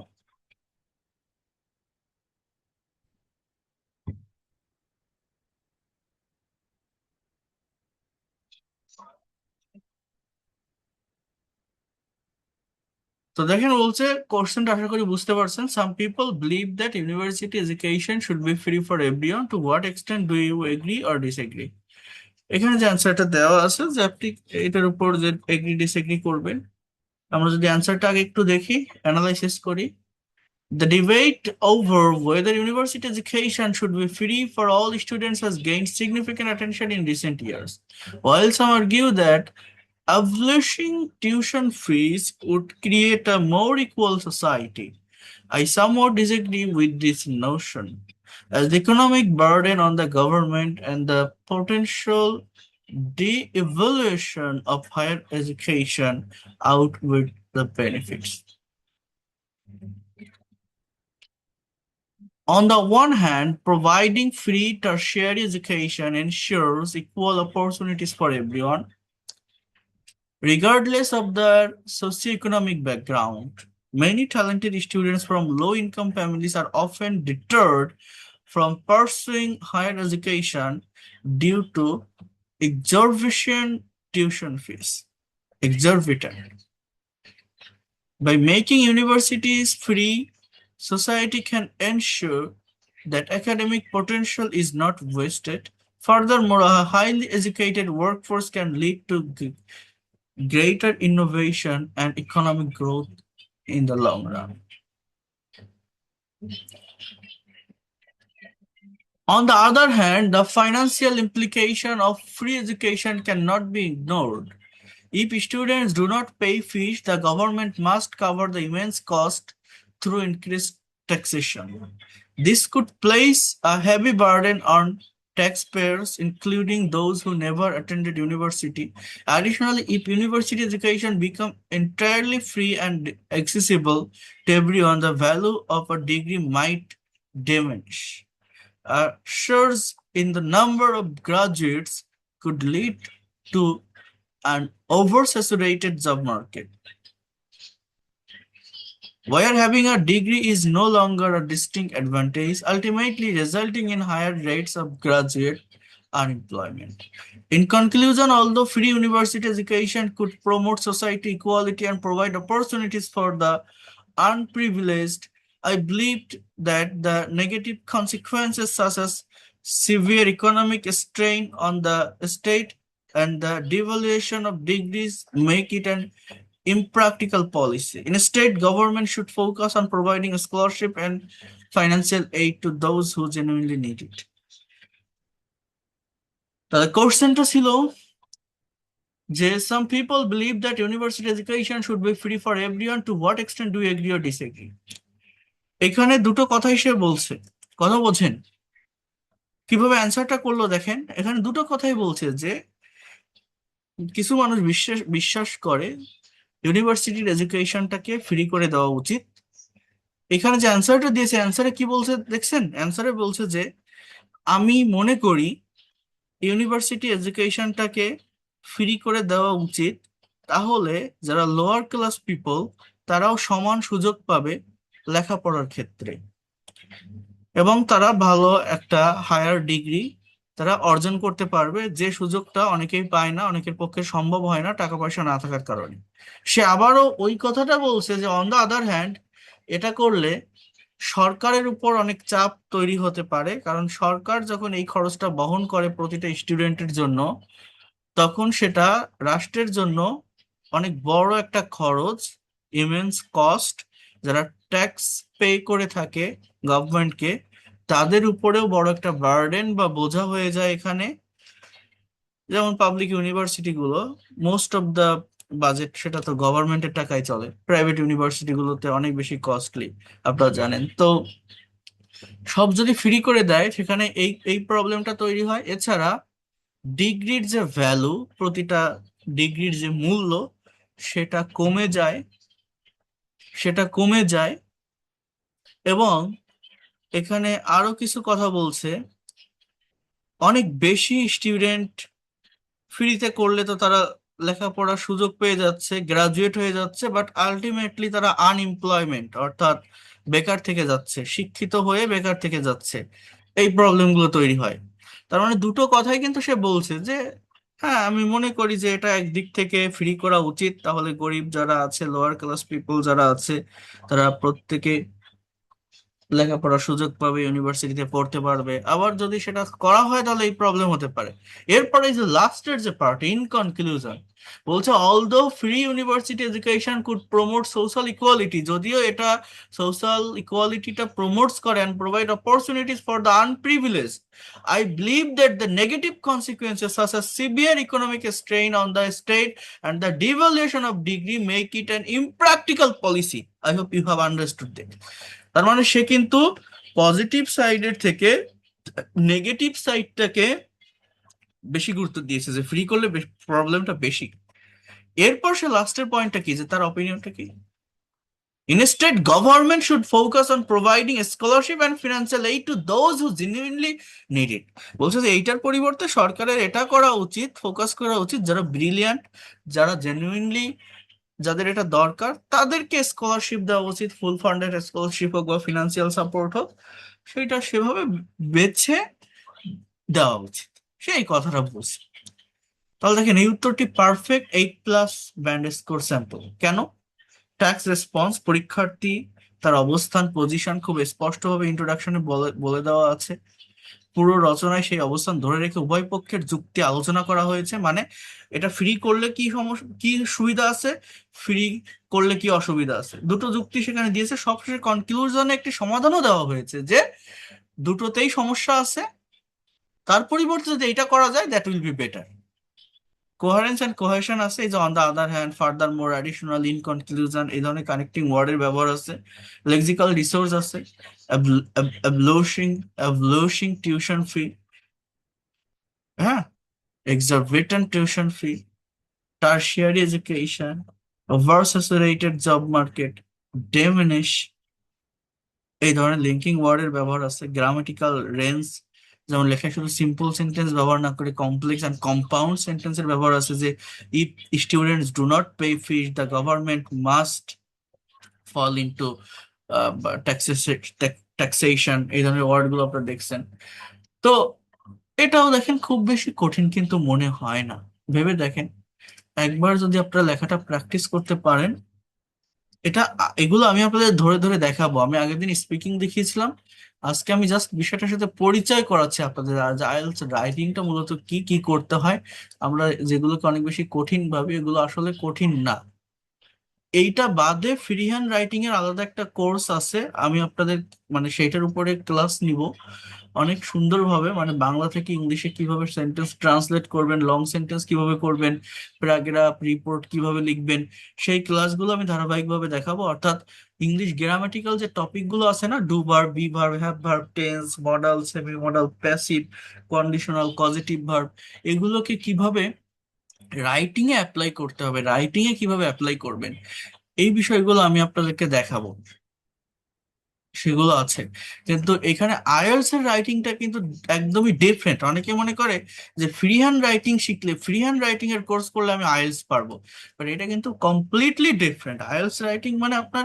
Speaker 1: তো দেখেন বলছে, কোশ্চেনটা আশা করি বুঝতে পারছেন। Some people believe that university education should be free for everyone, to what extent do you agree or disagree. এখানে যে অ্যান্সারটা দেওয়া আছে যে আপনি এটার উপর যে এগ্রি ডিসএগ্রি করবেন। আমরা যদি অ্যান্সারটা আগে একটু দেখি, অ্যানালাইসিস করি। The debate over whether university education should be free for all students has gained significant attention in recent years. While some argue that abolishing tuition fees would create a more equal society, I somewhat disagree with this notion, as the economic burden on the government and the potential de-evaluation of higher education outweigh the benefits. On the one hand, providing free tertiary education ensures equal opportunities for everyone, regardless of their socioeconomic background. Many talented students from low-income families are often deterred from pursuing higher education due to exorbitant tuition fees. Exorbitant. By making universities free, society can ensure that academic potential is not wasted. Furthermore, a highly educated workforce can lead to greater innovation and economic growth in the long run. On the other hand, the financial implication of free education cannot be ignored. If students do not pay fees, the government must cover the immense cost through increased taxation. This could place a heavy burden on taxpayers, including those who never attended university. Additionally, if university education becomes entirely free and accessible to everyone, the value of a degree might diminish. A surge in the number of graduates could lead to an oversaturated job market, where having a degree is no longer a distinct advantage, ultimately resulting in higher rates of graduate unemployment. In conclusion, although free university education could promote society equality and provide opportunities for the unprivileged, I believed that the negative consequences, such as severe economic strain on the state and the devaluation of degrees, make it an impractical policy. Instead, government should focus on providing a scholarship and financial aid to those who genuinely need it. The কোশ্চেনটা ছিল যে some people believe that university education should be free for everyone. To what extent do you agree or disagree? এখানে দুটো কথাই সে বলছে, কথা বোঝেন কিভাবে অ্যান্সারটা করলো। দেখেন এখানে দুটো কথাই বলছে যে কিছু মানুষ বিশ্বাস করে ইউনিভার্সিটির এডুকেশনটাকে ফ্রি করে দেওয়া উচিত। এখানে যে অ্যান্সারটা দিয়েছে, অ্যান্সারে কি বলছে দেখছেন? অ্যান্সারে বলছে যে আমি মনে করি ইউনিভার্সিটি এডুকেশনটাকে ফ্রি করে দেওয়া উচিত, তাহলে যারা লোয়ার ক্লাস পিপল তারাও সমান সুযোগ পাবে লেখাপড়ার ক্ষেত্রে, এবং তারা ভালো একটা হায়ার ডিগ্রি তারা অর্জন করতে পারবে, যে সুযোগটা অনেকেই পায় না, অনেকের পক্ষে সম্ভব হয় না টাকা পয়সা না থাকার কারণে। সে আবারও ওই কথাটা বলছে যে অন দ্য আদার হ্যান্ড এটা করলে সরকারের উপর অনেক চাপ তৈরি হতে পারে, কারণ সরকার যখন এই খরচটা বহন করে প্রতিটা স্টুডেন্টের জন্য, তখন সেটা রাষ্ট্রের জন্য অনেক বড় একটা খরচ, ইমেন্স কস্ট। যারা ট্যাক্স পে করে থাকে গভর্নমেন্টকে, তাদের উপরেও বড় একটা বার্ডেন বা বোঝা হয়ে যায় এখানে। যেমন পাবলিক ইউনিভার্সিটি গুলো, মোস্ট অফ দা বাজেট সেটা তো গভর্নমেন্টের টাকায় চলে, প্রাইভেট ইউনিভার্সিটি গুলোতে অনেক বেশি কস্টলি, আপনারা জানেন তো। সব যদি ফ্রি করে দেয় সেখানে এই এই প্রবলেমটা তৈরি হয়। এছাড়া ডিগ্রির যে ভ্যালু, প্রতিটা ডিগ্রির যে মূল্য, সেটা কমে যায়, সেটা কমে যায়। এবং এখানে আরো কিছু কথা বলছে, অনেক বেশি স্টুডেন্ট ফ্রিতে করলে তো তারা লেখাপড়ার সুযোগ পেয়ে যাচ্ছে, গ্রাজুয়েট হয়ে যাচ্ছে, বাট আলটিমেটলি তারা আনএমপ্লয়মেন্ট অর্থাৎ বেকার থেকে যাচ্ছে, শিক্ষিত হয়ে বেকার থেকে যাচ্ছে। এই প্রবলেমগুলো তৈরি হয়। তার মানে দুটো কথাই কিন্তু সে বলছে যে হ্যাঁ, আমি মনে করি যে এটা একদিক থেকে ফ্রি করা উচিত, তাহলে গরিব যারা আছে, লোয়ার ক্লাস পিপল যারা আছে, তারা প্রত্যেকে লেখাপড়ার সুযোগ পাবে, ইউনিভার্সিটিতে পড়তে পারবে। আবার যদি সেটা করা হয় তাহলে এই প্রবলেম হতে পারে। এরপরে যে লাস্টের যে পার্ট, ইন কনক্লুশন, বলছে although free university education could promote social equality, যদিও এটা সোশ্যাল ইকুয়ালিটিটা প্রমোটস করে and provide opportunities for the unprivileged, I believe that the negative consequences such as severe economic strain on the state and the devaluation of degree make it an impractical policy. I hope you have understood that. তার মানে সে কিন্তু positive সাইডের থেকে negative সাইডটাকে বেশি গুরুত্ব দিয়েছে, যে free করলে প্রবলেমটা বেশি। এরপর সে লাস্টের পয়েন্টটা কি, যে তার অপিনিয়নটা কি, Instead, government should focus on providing a scholarship and financial aid to those who genuinely need it. বলছে যে এইটার পরিবর্তে সরকারের এটা করা উচিত, ফোকাস করা উচিত যারা ব্রিলিয়ান্ট, যারা জেনুইনলি, যাদের এটা দরকার, তাদেরকে স্কলারশিপ দেওয়া উচিত, ফুল ফান্ডেড স্কলারশিপ হোক বা ফিনান্সিয়াল সাপোর্ট হোক, সেটা সেভাবে বেছে দেওয়া উচিত। সেই কথাটা বলছি। তাহলে দেখেন এই উত্তরটি পারফেক্ট 8+ ব্যান্ড স্কোর স্যাম্পল। কেন? ট্যাক্স রেসপন্স, পরীক্ষার্থী তার অবস্থান পজিশন খুব স্পষ্টভাবে ইন্ট্রোডাকশনে বলে বলে দেওয়া আছে। পুরো রচনায় সেই অবস্থান ধরে রেখে উভয় পক্ষের যুক্তি আলোচনা করা হয়েছে। মানে এটা ফ্রি করলে কি সমস্যা, কি সুবিধা আছে, ফ্রি করলে কি অসুবিধা আছে, দুটো যুক্তি সেখানে দিয়েছে। সবশেষে কনক্লুশনে একটি সমাধানও দেওয়া হয়েছে যে দুটোতেই সমস্যা আছে, তার পরিবর্তে যদি এটা করা যায় that will be better. Coherence and cohesion আছে, এই যে on the other hand, furthermore, additional, in conclusion, এই ধরনের কানেক্টিং ওয়ার্ডের ব্যবহার আছে। লেক্সিক্যাল রিসোর্স আছে, অ্যাবলিশিং টিউশন ফি, হ্যাঁ, exorbitant tuition fee, tertiary education, oversaturated job market, diminish, এই ধরনের লিঙ্কিং ওয়ার্ডের ব্যবহার আছে। গ্রামাটিক্যাল রেঞ্জ, যেমন লেখায় শুধু সিম্পল সেন্টেন্স ব্যবহার না করে কমপ্লেক্স অ্যান্ড কম্পাউন্ড সেন্টেন্সের ব্যবহার আছে, যে if students do not pay fees the government must fall into taxation, এই ধরনের ওয়ার্ড গুলো আপনারা দেখছেন। তো এটাও দেখেন খুব বেশি কঠিন কিন্তু মনে হয় না। ভেবে দেখেন, একবার যদি আপনারা লেখাটা প্র্যাকটিস করতে পারেন, এগুলো আমি আপনাদের ধরে ধরে দেখাবো। আমি আগের দিন স্পিকিং দেখিয়েছিলাম, আজকে আমি জাস্ট বিষয়টার সাথে পরিচয় করাচ্ছি আপনাদের, আর যে আইএলটিএস রাইটিংটা মূলত কি কি করতে হয়। আমরা যেগুলোকে অনেক বেশি কঠিন ভাবি, এগুলো আসলে কঠিন না। এইটা বাদে ফ্রি হ্যান্ড রাইটিং এর আলাদা একটা কোর্স আছে, আমি আপনাদের মানে সেইটার উপরে ক্লাস নিব অনেক সুন্দরভাবে। মানে বাংলা থেকে ইংলিশে কিভাবে সেন্টেন্স ট্রান্সলেট করবেন, লং সেন্টেন্স কিভাবে করবেন, প্যারাগ্রাফ রিপোর্ট কিভাবে লিখবেন, সেই ক্লাসগুলো আমি ধারাবাহিকভাবে দেখাবো। অর্থাৎ ইংলিশ গ্রামাটিক্যাল যে টপিক গুলো আছে না, do verb, be verb, have verb, tense, modal, semi modal, passive, conditional, positive verb, এগুলোকে কিভাবে রাইটিং এ অ্যাপ্লাই করতে হবে, রাইটিং এ কিভাবে অ্যাপ্লাই করবেন, এই বিষয়গুলো আমি আপনাদেরকে দেখাবো। সেগুলো আছে, কিন্তু এখানে আইএলটিএস এর রাইটিংটা কিন্তু একদমই ডিফারেন্ট। অনেকে মনে করে যে ফ্রি হ্যান্ড রাইটিং শিখলে, ফ্রি হ্যান্ড রাইটিং এর কোর্স করলে আমি আইএলটিএস পারবো, বাট এটা কিন্তু কমপ্লিটলি ডিফারেন্ট। আইএলটিএস রাইটিং মানে আপনার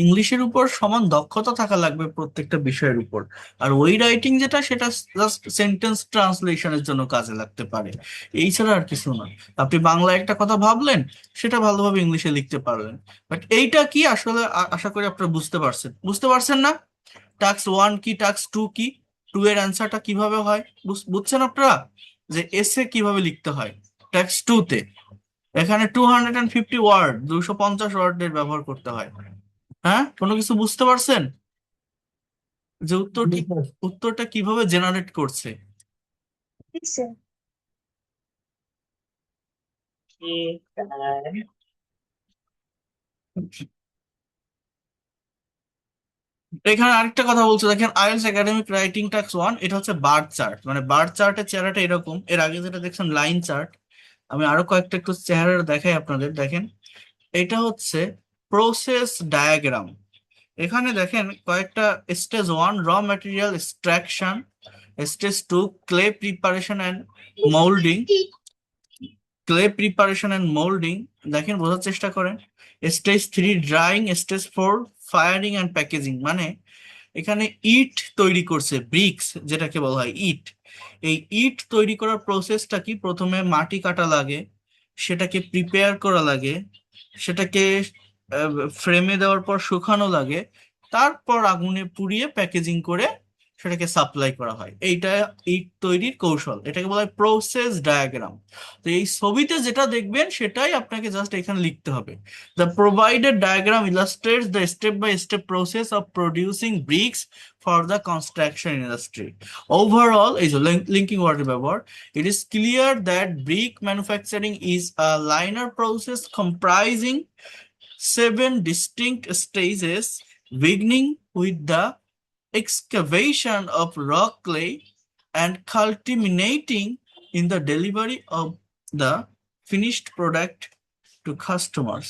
Speaker 1: ইংলিশের উপর সমান দক্ষতা থাকা লাগবে প্রত্যেকটা বিষয়ের উপর, আর ওই রাইটিং যেটা সেটা জাস্ট সেন্টেন্স ট্রান্সলেশনের জন্য কাজে লাগতে পারে, এই ছাড়া আর কিছু না। আপনি বাংলায় একটা কথা ভাবলেন, সেটা ভালোভাবে ইংলিশে লিখতে পারলেন। বাট এইটা কি আসলে, আশা করি আপনারা বুঝতে পারছেন না? টাস্ক 1 কি, টাস্ক 2 কি, 2 এর অ্যান্সারটা কিভাবে হয়, বুঝছেন আপনারা যে এসে কিভাবে লিখতে হয় টাস্ক 2 তে? এখানে 250 ওয়ার্ড, 250 ওয়ার্ডের ব্যবহার করতে হয়। হ্যাঁ, কোনো কিছু বুঝতে পারছেন যে উত্তরটা কিভাবে জেনারেট করছে? এখানে আরেকটা কথা বলছে, দেখেন আইএলটিএস একাডেমিক রাইটিং টাস্ক 1, এটা হচ্ছে বার চার্ট। মানে বার চার্টের চেহারাটা এরকম, এর আগে যেটা দেখছেন লাইন চার্ট, আমি আরো কয়েকটা একটু চেহারা দেখাই আপনাদের। দেখেন এটা হচ্ছে প্রসেস ডায়াগ্রাম। এখানে দেখেন কয়েকটা stage 1 raw material extraction, stage 2 clay preparation and moulding, দেখেন বোঝার চেষ্টা করেন। Stage 3 drying, stage 4 firing and packaging. মানে এখানে ইট তৈরি করছে, ব্রিক্স যেটাকে বলা হয় ইট। এই ইট তৈরি করার প্রসেসটা কি, প্রথমে মাটি কাটা লাগে, সেটাকে প্রিপেয়ার করা লাগে, সেটাকে ফ্রেমে দেওয়ার পর শুকানো লাগে, তারপর আগুনে পুড়িয়ে প্যাকেজিং করে সেটাকে সাপ্লাই করা হয়। এইটা ইট তৈরির কৌশল, এটাকে বলা হয় প্রসেস ডায়াগ্রাম। তো এই ছবিতে যেটা দেখবেন সেটাই আপনাকে জাস্ট এখানে লিখতে হবে। The provided diagram illustrates the step-by-step process of producing bricks for the construction industry. Overall, is a linking word ব্যবহার, it is clear that brick manufacturing is a linear process comprising 7 distinct stages, beginning with the excavation of rock clay and culminating in the delivery of the finished product to customers.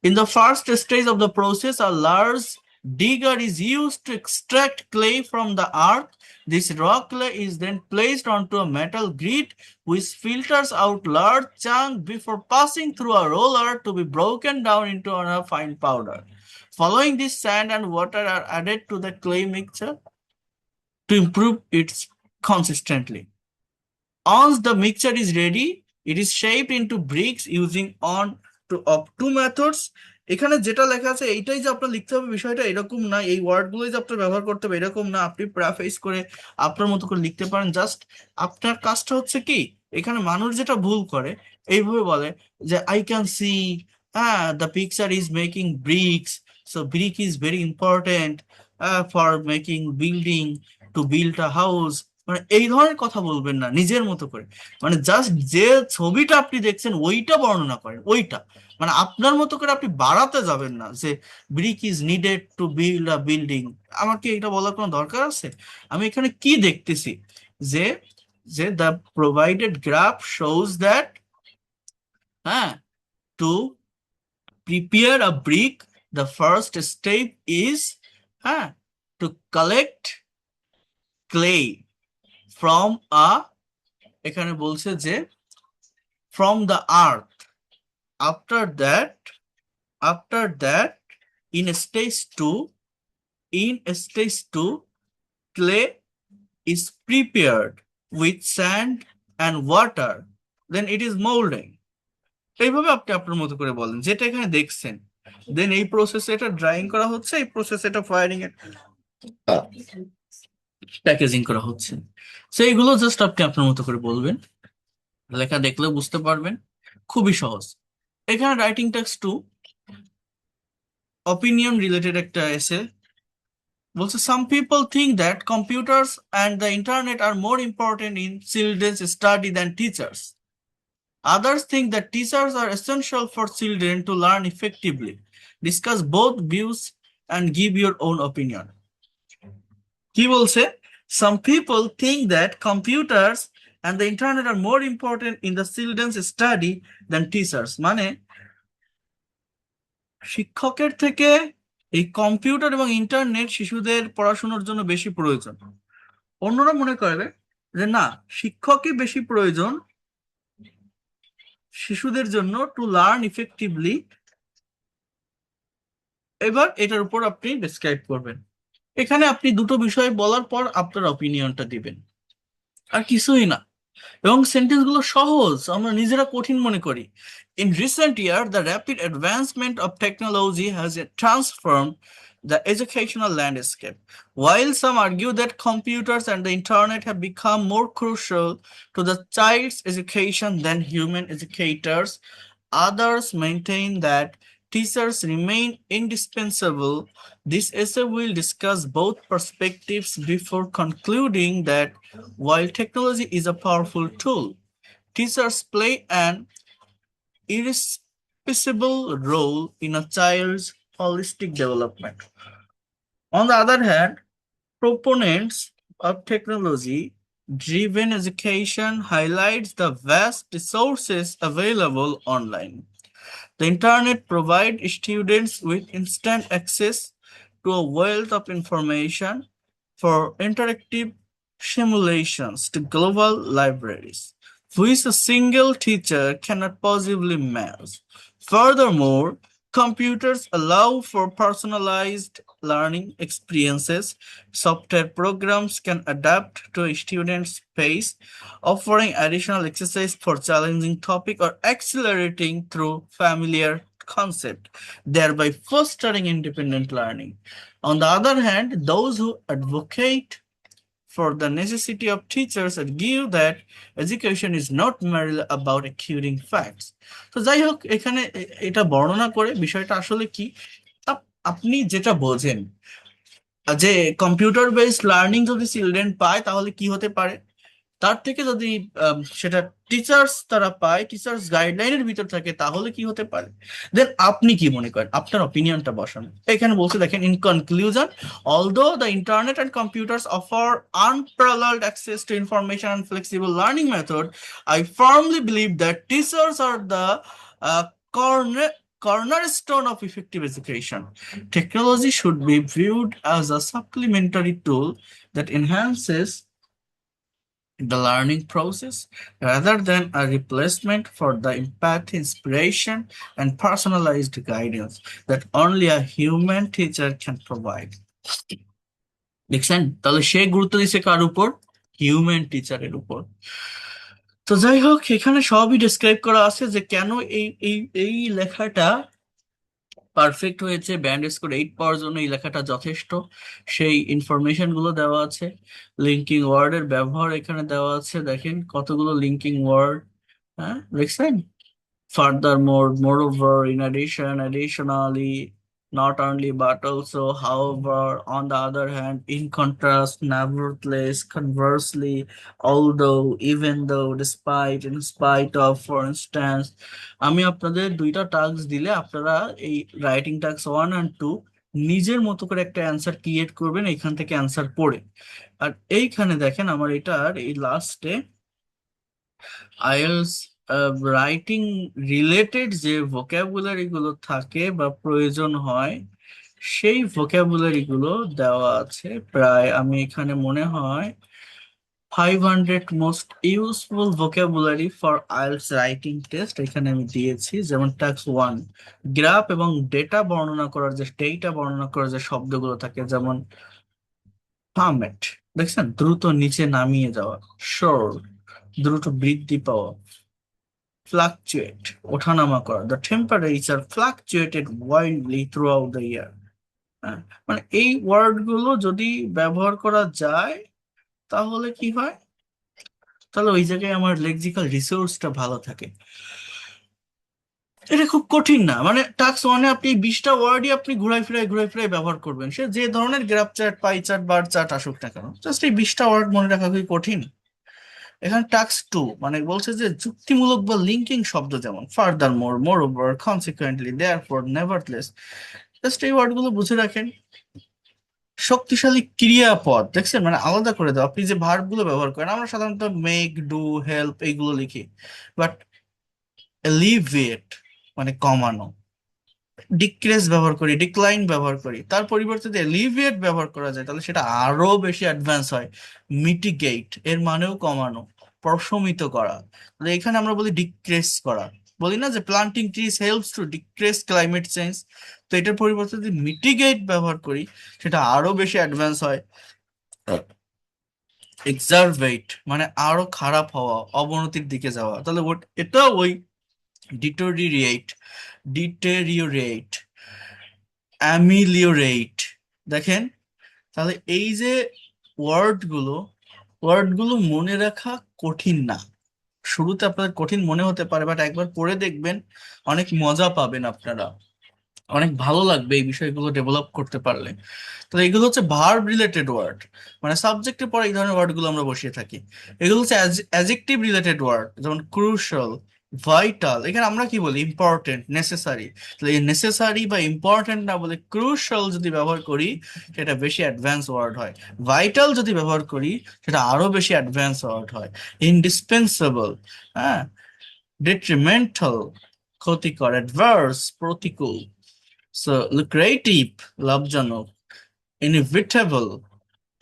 Speaker 1: In the first stage of the process, a large digger is used to extract clay from the earth. This rock clay is then placed onto a metal grid which filters out large chunks before passing through a roller to be broken down into a fine powder. Following this, sand and water are added to the clay mixture to improve its consistency. Once the mixture is ready, it is shaped into bricks using on to of two methods. এখানে যেটা লেখা আছে এইটাই যে আপনার লিখতে হবে বিষয়টা এরকম না, এই ওয়ার্ডগুলোই যে আপনার ব্যবহার করতে হবে এরকম না। আপনি প্যারাফ্রেজ করে আপনার মতো করে লিখতে পারেন। জাস্ট আপনার কাজটা হচ্ছে কি, এখানে মানুষ যেটা ভুল করে, এইভাবে বলে যে আই ক্যান সি, হ্যাঁ, the picture is making bricks, so brick is very important for making building, to build a house. মানে এই ধরনের কথা বলবেন না নিজের মতো করে, মানে জাস্ট যে ছবিটা আপনি দেখছেন ওইটা বর্ণনা করেন, ওইটা মানে আপনার মতো করে আপনি বাড়াতে যাবেন না যে brick is needed to build a building. আমাকে এটা বলার কোনো দরকার আছে? আমি এখানে কি দেখতেছি যে যে the provided graph shows that, হ্যাঁ, to prepare a brick the first step is, হ্যাঁ, to collect clay from a, এখানে বলছে যে from the earth. After that, in stage 2, clay is prepared with sand and water, then it is molding. এইভাবে আপনি আপনার মতো করে বলেন যেটা এখানে দেখছেন। দেন এই প্রসেসে এটা ড্রাইং করা হচ্ছে, এই প্রসেসে এটা ফায়ারিং এর প্যাকেজিং করা হচ্ছে। সো এইগুলো জাস্ট আপনি আপনার মতো করে বলবেন, লেখা দেখলে বুঝতে পারবেন, খুবই সহজ। এখানে রাইটিং টেক্সট 2 অপিনিয়ন রিলেটেড একটা এসে বলছে, some people think that computers and the internet are more important in children's study than teachers. Others think that teachers are essential for children to learn effectively. Discuss both views and give your own opinion. কি বলছে? Some people think that computers and the internet are more important in the children's study than teachers. মানে শিক্ষকের থেকে এই computer এবং internet শিশুদের পড়াশোনার জন্য বেশি প্রয়োজন। অন্যরা মনে করে যে না, শিক্ষকই বেশি প্রয়োজন শিশুদের জন্য টু লার্ন ইফেক্টিভলি। এবার এটার উপর আপনি ডেসক্রাইব করবেন। এখানে আপনি দুটো বিষয় বলার পর আপনার অপিনিয়নটা দিবেন, আর কিছুই না। এবং সেন্টেন্স গুলো সহজ, আমরা নিজেরা কঠিন মনে করি। In recent years, the rapid advancement of technology has transformed the educational landscape. While some argue that computers and the internet have become more crucial to the child's education than human educators, others maintain that teachers remain indispensable. This essay will discuss both perspectives before concluding that while technology is a powerful tool, teachers play an irreplaceable role in a child's holistic development. On the other hand, proponents of technology driven education highlights the vast resources available online. The internet provides students with instant access to a wealth of information, for interactive simulations to global libraries, which a single teacher cannot possibly match. Furthermore, computers allow for personalized learning experiences. Software programs can adapt to a student's pace, offering additional exercise for challenging topic or accelerating through familiar concept, thereby fostering independent learning. On the other hand, those who advocate for the necessity of teachers argue that education is not merely about acquiring facts. তো যাই হোক, এখানে এটা বর্ণনা করে বিষয়টা আসলে কি, আপনি যেটা বোঝেন যে কম্পিউটার বেসড লার্নিং যদি চিলড্রেন পায় তাহলে কি হতে পারে, তার থেকে যদি সেটা টিচার্স তারা পায়, টিচার্স গাইডলাইনের ভিতর থাকে, তাহলে কি হতে পারে। দেন আপনি কি মনে করেন, আপনার অপিনিয়নটা বসান। এখানে বলছে দেখেন, in conclusion, although the internet and computers offer unparalleled access to information and flexible learning method, I firmly believe that teachers are the uh, corner cornerstone of effective education. Technology should be viewed as a supplementary tool that enhances the learning process rather than a replacement for the empathy, inspiration, and personalized guidance that only a human teacher can provide. দেখছেন, তাহলে সে গুরুত্ব দিচ্ছে কার উপর? Human টিচারের উপর। তো যাই হোক, এখানে সবই ডিসক্রাইব করা আছে যে কেন এই এই এই লেখাটা পারফেক্ট হয়েছে। ব্যান্ড স্কোর 8 পাওয়ার জন্য এই লেখাটা যথেষ্ট। সেই ইনফরমেশন গুলো দেওয়া আছে, লিঙ্কিং ওয়ার্ডের ব্যবহার এখানে দেওয়া আছে, দেখেন কতগুলো লিঙ্কিং ওয়ার্ড। হ্যাঁ, দেখছেন? Furthermore, moreover, in addition, additionally, not only but also, however, on the other hand, in contrast, nevertheless, conversely, although, even though, despite, in spite of, for instance, আমি আপনাদের দুইটা টাস্ক দিলে আপনারা এই রাইটিং টাস্ক 1 আর 2 নিজের মতো করে একটা অ্যান্সার ক্রিয়েট করবেন এখান থেকে অ্যান্সার পড়ে। আর এইখানে দেখেন আমার এটার এই লাস্টে আইএলস রাইটিং রিলেটেড যে ভোকাবুলারি গুলো থাকে বা প্রয়োজন হয়, সেই ভোকাবুলারি গুলো দেওয়া আছে প্রায়, আমি এখানে মনে হয় 500 most useful vocabulary for IELTS writing test এখানে আমি দিয়েছি। যেমন টাস্ক 1, গ্রাফ এবং ডেটা বর্ণনা করার যে শব্দগুলো থাকে, যেমন প্লামেট, দেখছেন, দ্রুত নিচে নামিয়ে যাওয়া, সোর, দ্রুত বৃদ্ধি পাওয়া, fluctuate, ওঠানামা করা, the temperature fluctuated wildly throughout the year। হ্যাঁ, মানে এই ওয়ার্ড গুলো যদি ব্যবহার করা যায় তাহলে কি হয়, তাহলে ওই জায়গায় আমার লেক্সিক্যাল রিসোর্সটা ভালো থাকে। এটা খুব কঠিন না, মানে টাস্ক 1-এ আপনি 20টা ওয়ার্ডই আপনি ঘুরাই ফিরাই ব্যবহার করবেন, সে যে ধরনের graph chart, pie chart, bar chart আসুক না কেন, জাস্ট এই 20টা ওয়ার্ড মনে রাখা খুবই কঠিন। এখানে টাস্ক 2 মানে বলছে যে যুক্তিমূলক বা লিঙ্কিং শব্দ, যেমন furthermore, moreover, consequently, therefore, nevertheless, just এই ওয়ার্ড গুলো বুঝে রাখেন। শক্তিশালী ক্রিয়াপদ, দেখছেন, মানে আলাদা করে দাও। আপনি যে ভার্ব গুলো ব্যবহার করেন, আমরা সাধারণত মেক, ডু, হেল্প এইগুলো লিখি, বাট এলিভিয়েট মানে কমানো, ডিক্রেস ব্যবহার করি, ডিক্লাইন ব্যবহার করি, তার পরিবর্তে যদি এলিভিয়েট ব্যবহার করা যায় তাহলে সেটা আরো বেশি অ্যাডভান্স হয়। মিটিগেট এর মানেও কমানো, প্রশমিত করা। তাহলে এখানে আমরা বলি ডিক্রেস করা, বলি না যে planting trees helps to decrease climate change. তো এটার পরিবর্তে যদি মিটিগেট ব্যবহার করি সেটা আরো বেশি অ্যাডভান্স হয়। এক্সারভেট মানে আরো খারাপ হওয়া, অবনতির দিকে যাওয়া। তাহলে এটা ওই ডিটোরিয়েট, ডিটেরিওরেট, অ্যামিলিওরেট। দেখেন, তাহলে এই যে ওয়ার্ডগুলো, ওয়ার্ডগুলো মনে রাখা কঠিন না। শুরুতে আপনাদের কঠিন মনে হতে পারে, বাট একবার পড়ে দেখবেন অনেক মজা পাবেন আপনারা, অনেক ভালো লাগবে এই বিষয়গুলো ডেভেলপ করতে পারলে। তো এগুলো হচ্ছে ভার্ব রিলেটেড ওয়ার্ড, মানে সাবজেক্টের পরে এই ধরনের ওয়ার্ডগুলো আমরা বসিয়ে থাকি। এগুলো হচ্ছে অ্যাজেক্টিভ রিলেটেড ওয়ার্ড, যেমন ক্রুশাল, ভাইটাল। এখানে আমরা কি বলি? Important, necessary. তাহলে এই নেসেসারি বা ইম্পর্টেন্ট না বলে ক্রুশাল যদি ব্যবহার করি সেটা বেশি অ্যাডভান্স ওয়ার্ড হয়। ভাইটাল যদি ব্যবহার করি সেটা আরো বেশি অ্যাডভান্স ওয়ার্ড হয়। ইনডিসপেন্সেবল, হ্যাঁ, ডিট্রিমেন্টাল, ক্ষতিকর, অ্যাডভার্স, প্রতিকূল, সো লুক্রেটিভ, লাভজনক, ইনএভিটেবল।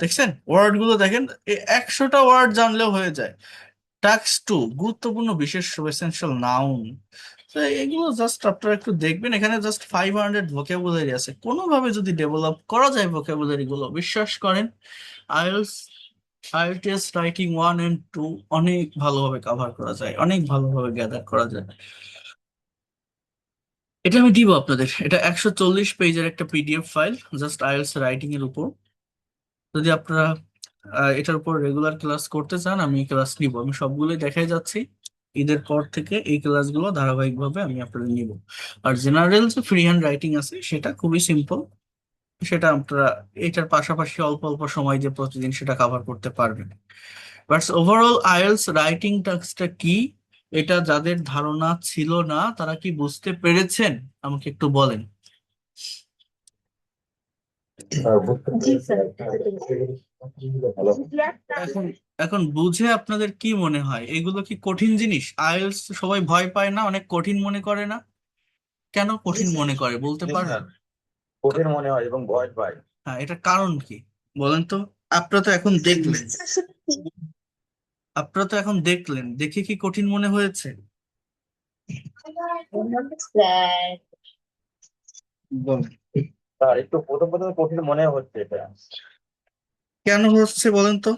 Speaker 1: দেখছেন ওয়ার্ড গুলো? দেখেন 100টা ওয়ার্ড জানলেও হয়ে যায়। টাস্ক টু, গুরুত্বপূর্ণ বিশেষ্য, এসেনশিয়াল নাউন। তো এগুলো জাস্ট আপনারা একটু দেখবেন, এখানে জাস্ট 500 ভোকাবুলারি আছে। কোনোভাবে যদি ডেভেলপ করা যায় ভোকাবুলারি গুলো, বিশ্বাস করেন আইএলস, আইএলটিএস রাইটিং 1 and 2 অনেক ভালোভাবে কভার করা যায়, অনেক ভালোভাবে গ্যাদার করা যায়। এটা আমি দিব আপনাদের, এটা 140 পেজের একটা PDF file, just IELTS writing এর উপর। যদি আপনারা এটার উপর রেগুলার ক্লাস করতে চান আমি ক্লাস নিব, আমি সবগুলোই দেখাই যাচ্ছি। ঈদের পর থেকে এই ক্লাসগুলো ধারাবাহিকভাবে আমি আপনাদের নিব। আর জেনারেল যে ফ্রি হ্যান্ড রাইটিং আছে সেটা খুবই সিম্পল, সেটা আপনারা এটার পাশাপাশি অল্প অল্প সময় দিয়ে প্রতিদিন সেটা কভার করতে পারবেন। বাট ওভারঅল আইএলটিএস রাইটিং টাস্কটা কি, এটা যাদের ধারণা ছিল না তারা কি বুঝতে পেরেছেন আমাকে একটু বলেন।
Speaker 2: জি স্যার। ভালো।
Speaker 1: এখন এখন বুঝে আপনাদের কি মনে হয় এগুলো কি কঠিন জিনিস? আইএলটিএস সবাই ভয় পায় না, অনেক কঠিন মনে করে না? কেন কঠিন মনে করে বলতে
Speaker 2: জি
Speaker 1: পারবেন?
Speaker 2: স্যার, কঠিন মনে হয় এবং ভয় পাই।
Speaker 1: হ্যাঁ, এটা কারণ কি বলেন তো? আপনারা তো এখন দেখলেন, আপনারা তো এখন দেখলেন, দেখে কি কঠিন মনে হয়েছে?
Speaker 3: স্যার,
Speaker 1: বলেন।
Speaker 2: স্যার একটু প্রথম প্রথম কঠিন মনে হচ্ছে এটা।
Speaker 1: কেন হচ্ছে বলেন তো?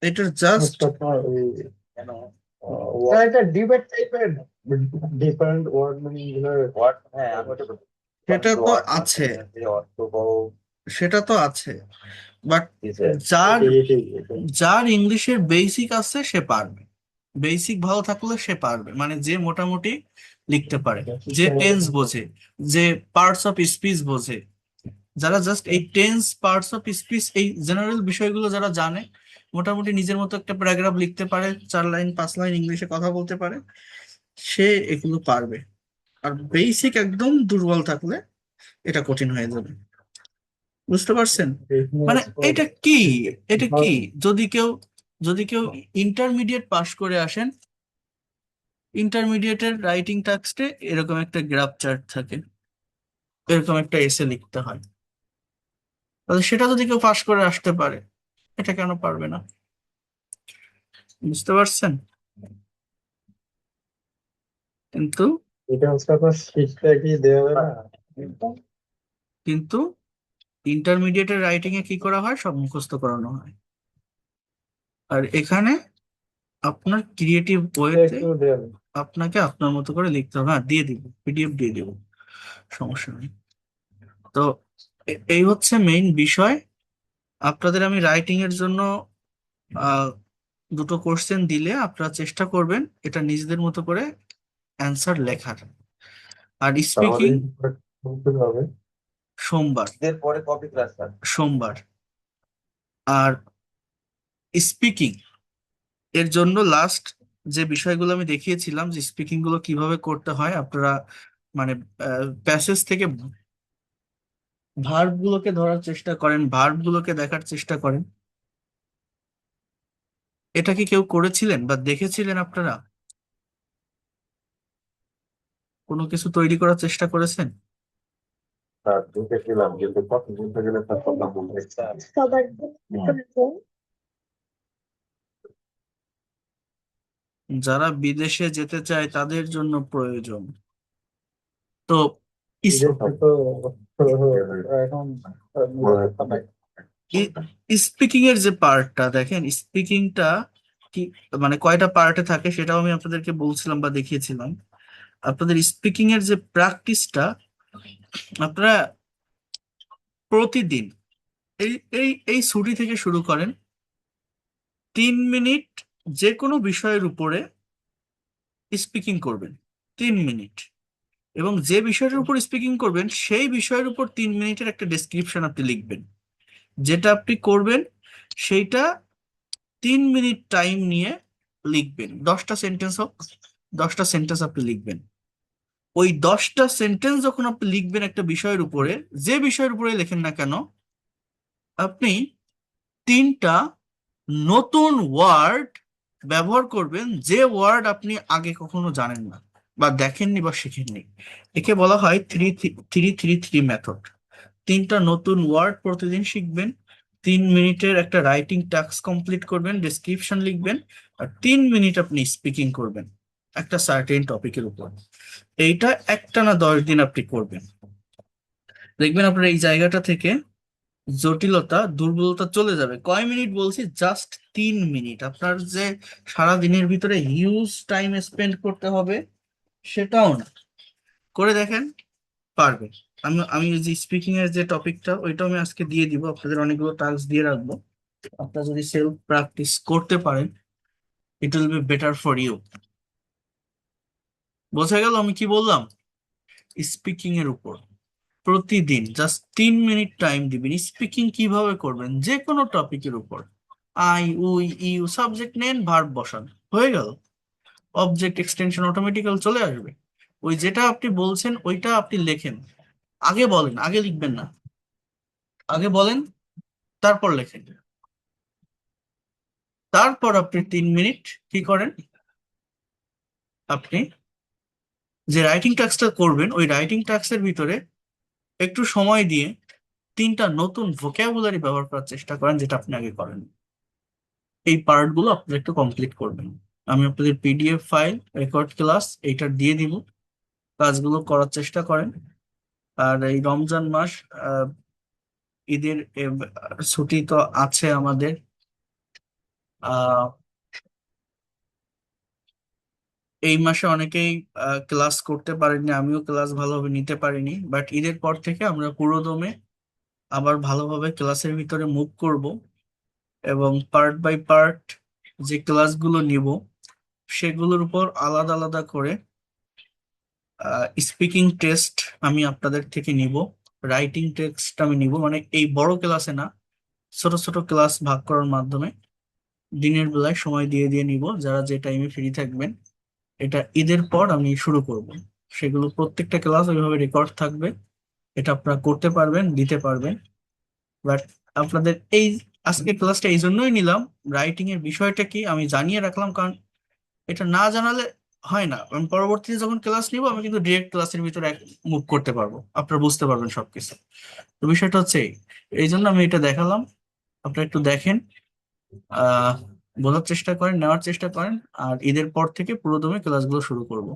Speaker 1: এটা জাস্ট
Speaker 2: আপনার ওই কেন স্যার এটা ডিবেট টাইপের, ডিফারেন্ট ওয়ার্ড মিনিং গুলোর ওয়ার্ড। হ্যাঁ আমি ওটা
Speaker 1: সেটা তো
Speaker 2: ওয়ার্ড
Speaker 1: আছে,
Speaker 2: অর্থ বহ।
Speaker 1: সেটা তো আছে, বাট
Speaker 2: জি স্যার,
Speaker 1: যার
Speaker 2: এটাই।
Speaker 1: যার ইংলিশের বেসিক আছে সে পারবে। বেসিক ভালো থাকলে সে পারবে, মানে যে মোটামুটি লিখতে পারে, যে টেন্স বোঝে, যে পার্টস অফ স্পিচ বোঝে। যারা জাস্ট এই টেন্স, পার্টস অফ স্পিচ, এই জেনারেল বিষয়গুলো যারা জানে, মোটামুটি নিজের মতো একটা প্যারাগ্রাফ লিখতে পারে, 4 লাইন 5 লাইন ইংলিশে কথা বলতে পারে, সে এগুলো পারবে। আর বেসিক একদম দুর্বল থাকলে এটা কঠিন হয়ে যাবে। বুঝতে পারছেন? মানে এটা কি, এটা কি, যদি কেউ, যদি কেউ ইন্টারমিডিয়েট পাশ করে আসেন, ইন্টারমিডিয়েটের রাইটিং টাস্কে এরকম একটা গ্রাফ চার্ট থাকে, এরকম একটা এসে লিখতে হয়। তাহলে সেটা যদি কেউ পাশ করে আসতে পারে, এটা কেন পারবে না? বুঝতে পারছেন? কিন্তু
Speaker 2: এটা হচ্ছে আপনার শিক্ষা কি দেওয়া হবে না?
Speaker 1: কিন্তু ইন্টারমিডিয়েটের রাইটিং এ কি করা হয়? সব মুখস্থ করানো হয়। আর এখানে আপনার ক্রিয়েটিভ
Speaker 2: এটা
Speaker 1: ওয়েতে
Speaker 2: একটু দেওয়া হবে।
Speaker 1: আপনাকে আপনার মতো করে লিখতে হবে। হ্যাঁ, দিয়ে দিব, পিডিএফ দিয়ে দিব, সমস্যা নেই। তো এই হচ্ছে মেইন বিষয়। আপনাদের আমি রাইটিং এর জন্য আহ, দুটো কোশ্চেন দিলে আপনারা চেষ্টা করবেন এটা নিজেদের মতো করে অ্যান্সার লেখার। আর
Speaker 2: তাহলে
Speaker 1: স্পিকিং
Speaker 2: বলতে হবে
Speaker 1: সোমবার,
Speaker 2: এর পরে কপি ক্লাস স্যার।
Speaker 1: সোমবার। আর স্পিকিং এর জন্য লাস্ট যে বিষয়গুলো আমি দেখিয়েছিলাম যে স্পিকিং গুলো কিভাবে করতে হয়, আপনারা মানে প্যাসেজ থেকে ভার্ব গুলোকে ধরার চেষ্টা করেন, ভার্ব গুলোকে দেখার চেষ্টা করেন। এটা কি কেউ করেছিলেন বা দেখেছিলেন আপনারা? কোনো কিছু তৈরি করার চেষ্টা করেছেন?
Speaker 2: স্যার দেখেছিলাম কিন্তু কথা বলতে গেলে তার কথা বলতে
Speaker 3: সবার
Speaker 1: যারা বিদেশে যেতে চায় তাদের জন্য প্রয়োজন। তো
Speaker 2: বিদেশে তো এখন
Speaker 1: স্পিকিং এর যে পার্টটা দেখেন, স্পিকিংটা কি মানে কয়টা পার্টে থাকে সেটাও আমি আপনাদেরকে বলছিলাম বা দেখিয়েছিলাম। আপনাদের স্পিকিং এর যে প্র্যাকটিসটা আপনারা প্রতিদিন এই এই এই ছুটি থেকে শুরু করেন, 3 মিনিট যে কোনো বিষয়ের উপরে স্পিকিং করবেন, 3 মিনিট। এবং যে বিষয়ের উপর স্পিকিং করবেন সেই বিষয়ের উপর 3 মিনিটের একটা ডেসক্রিপশন আপনি লিখবেন। যেটা আপনি করবেন সেইটা 3 মিনিট টাইম নিয়ে লিখবেন। 10টা সেন্টেন্স হোক, 10টা সেন্টেন্স আপনি লিখবেন। ওই 10টা সেন্টেন্স যখন আপনি লিখবেন একটা বিষয়ের উপরে, যে বিষয়ের উপরে লেখেন না কেন, আপনি 3টা নতুন ওয়ার্ড ব্যবহার করবেন, যে ওয়ার্ড আপনি আগে কখনো জানেন না বা দেখেননি বা শিখেননি। একে বলা হয় 3-3-3 মেথড। 3টা নতুন ওয়ার্ড প্রতিদিন শিখবেন, 3 মিনিটের একটা রাইটিং টাস্ক কমপ্লিট করবেন, ডেসক্রিপশন লিখবেন, আর 3 মিনিট আপনি স্পিকিং করবেন একটা সার্টেন টপিকের উপর। এইটা একটানা 10 দিন আপনি করবেন, দেখবেন আপনার এই জায়গাটা থেকে জটিলতা দুর্বলতা চলে যাবে। কয় মিনিট বলছি? Just 3 minute. আপনার যে সারা দিনের ভিতরে হিউজ টাইম স্পেন্ড করতে হবে সেটাও না। করে দেখেন, পারবে। আমি এই যে স্পিকিং এর যে টপিকটা ওইটা আমি আজকে দিয়ে দিব, আপনাদের অনেকগুলো টাস্ক দিয়ে রাখবো। আপনারা যদি সেলফ প্র্যাকটিস করতে পারেন, it will be better for you. বোঝা গেল আমি কি বললাম? স্পিকিং এর উপর প্রতিদিন জাস্ট 3 মিনিট টাইম দিবেন। স্পিকিং কিভাবে করবেন? যে কোনো টপিকের উপর, আই উই ইউ সাবজেক্ট নেন, ভার্ব বসান, হয়ে গেল। অবজেক্ট এক্সটেনশন অটোমেটিক্যাল চলে আসবে। ওই যেটা আপনি বলছেন ওইটা আপনি লেখেন। আগে বলেন, আগে লিখবেন না। আগে বলেন, তারপর লেখেন। তারপর আপনি 3 মিনিট কি করেন, আপনি যে রাইটিং টাস্কটা করবেন ওই রাইটিং টাস্কের ভিতরে একটু সময় দিয়ে 3টা নতুন ভোকাবুলারি ব্যবহার করার চেষ্টা করেন যেটা আপনি আগে করেন। এই পার্ট গুলো আপনারা একটু কমপ্লিট করবেন। আমি আপনাদের পিডিএফ ফাইল রেকর্ড ক্লাস এইটা দিয়ে দিব, কাজগুলো করার চেষ্টা করেন। আর এই রমজান মাস, আহ, ঈদের ছুটি তো আছে আমাদের। আহ এই মাসে অনেকেই ক্লাস করতে পারেননি, আমিও ক্লাস ভালোভাবে নিতে পারিনি, বাট ঈদের পর থেকে আমরা পুরোদমে আবার ভালোভাবে ক্লাসের ভিতরে মুভ করব। এবং পার্ট বাই পার্ট যে ক্লাসগুলো নিব সেগুলোর উপর আলাদা আলাদা করে স্পিকিং টেস্ট আমি আপনাদের থেকে নিব, রাইটিং টেস্ট আমি নিব, মানে এই বড় ক্লাসে না, ছোট ছোট ক্লাস ভাগ করার মাধ্যমে দিনের বেলায় সময় দিয়ে দিয়ে নিব যারা যে টাইমে ফ্রি থাকবেন। এটা ঈদের পর আমি শুরু করব। সেগুলো প্রত্যেকটা ক্লাস ওইভাবে রেকর্ড থাকবে, এটা আপনারা করতে পারবেন, দিতে পারবেন। বাট আপনাদের এই আজকে ক্লাসটা এই জন্যই নিলাম, রাইটিং এর বিষয়টা কি আমি জানিয়ে রাখলাম, কারণ এটা না জানালে হয় না। আমি পরবর্তীতে যখন ক্লাস নিব আমি কিন্তু ডিরেক্ট ক্লাসের ভিতরে মুভ করতে পারবো, আপনারা বুঝতে পারবেন সবকিছু। তো বিষয়টা হচ্ছে এই জন্য আমি এটা দেখালাম। আপনারা একটু দেখেন, আহ বোঝার চেষ্টা করেন, নেওয়ার চেষ্টা করেন। আর ঈদের পর থেকে পুরোদমে ক্লাসগুলো শুরু করব।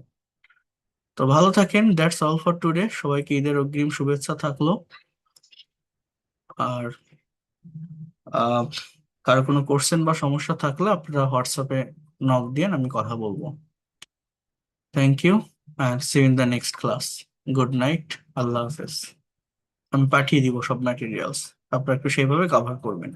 Speaker 1: তো ভালো থাকেন, দ্যাটস অল ফর টুডে। সবাইকে ঈদের অগ্রিম শুভেচ্ছা থাকলো। আর আহ কারো কোনো কোশ্চেন বা সমস্যা থাকলে আপনারা হোয়াটসঅ্যাপে নক দিন, আমি কথা বলবো। Thank you, see you in the next class. Good night, আল্লাহ হাফেজ। আমি পাঠিয়ে দিব সব ম্যাটেরিয়ালস, আপনারা একটু সেইভাবে কভার করবেন।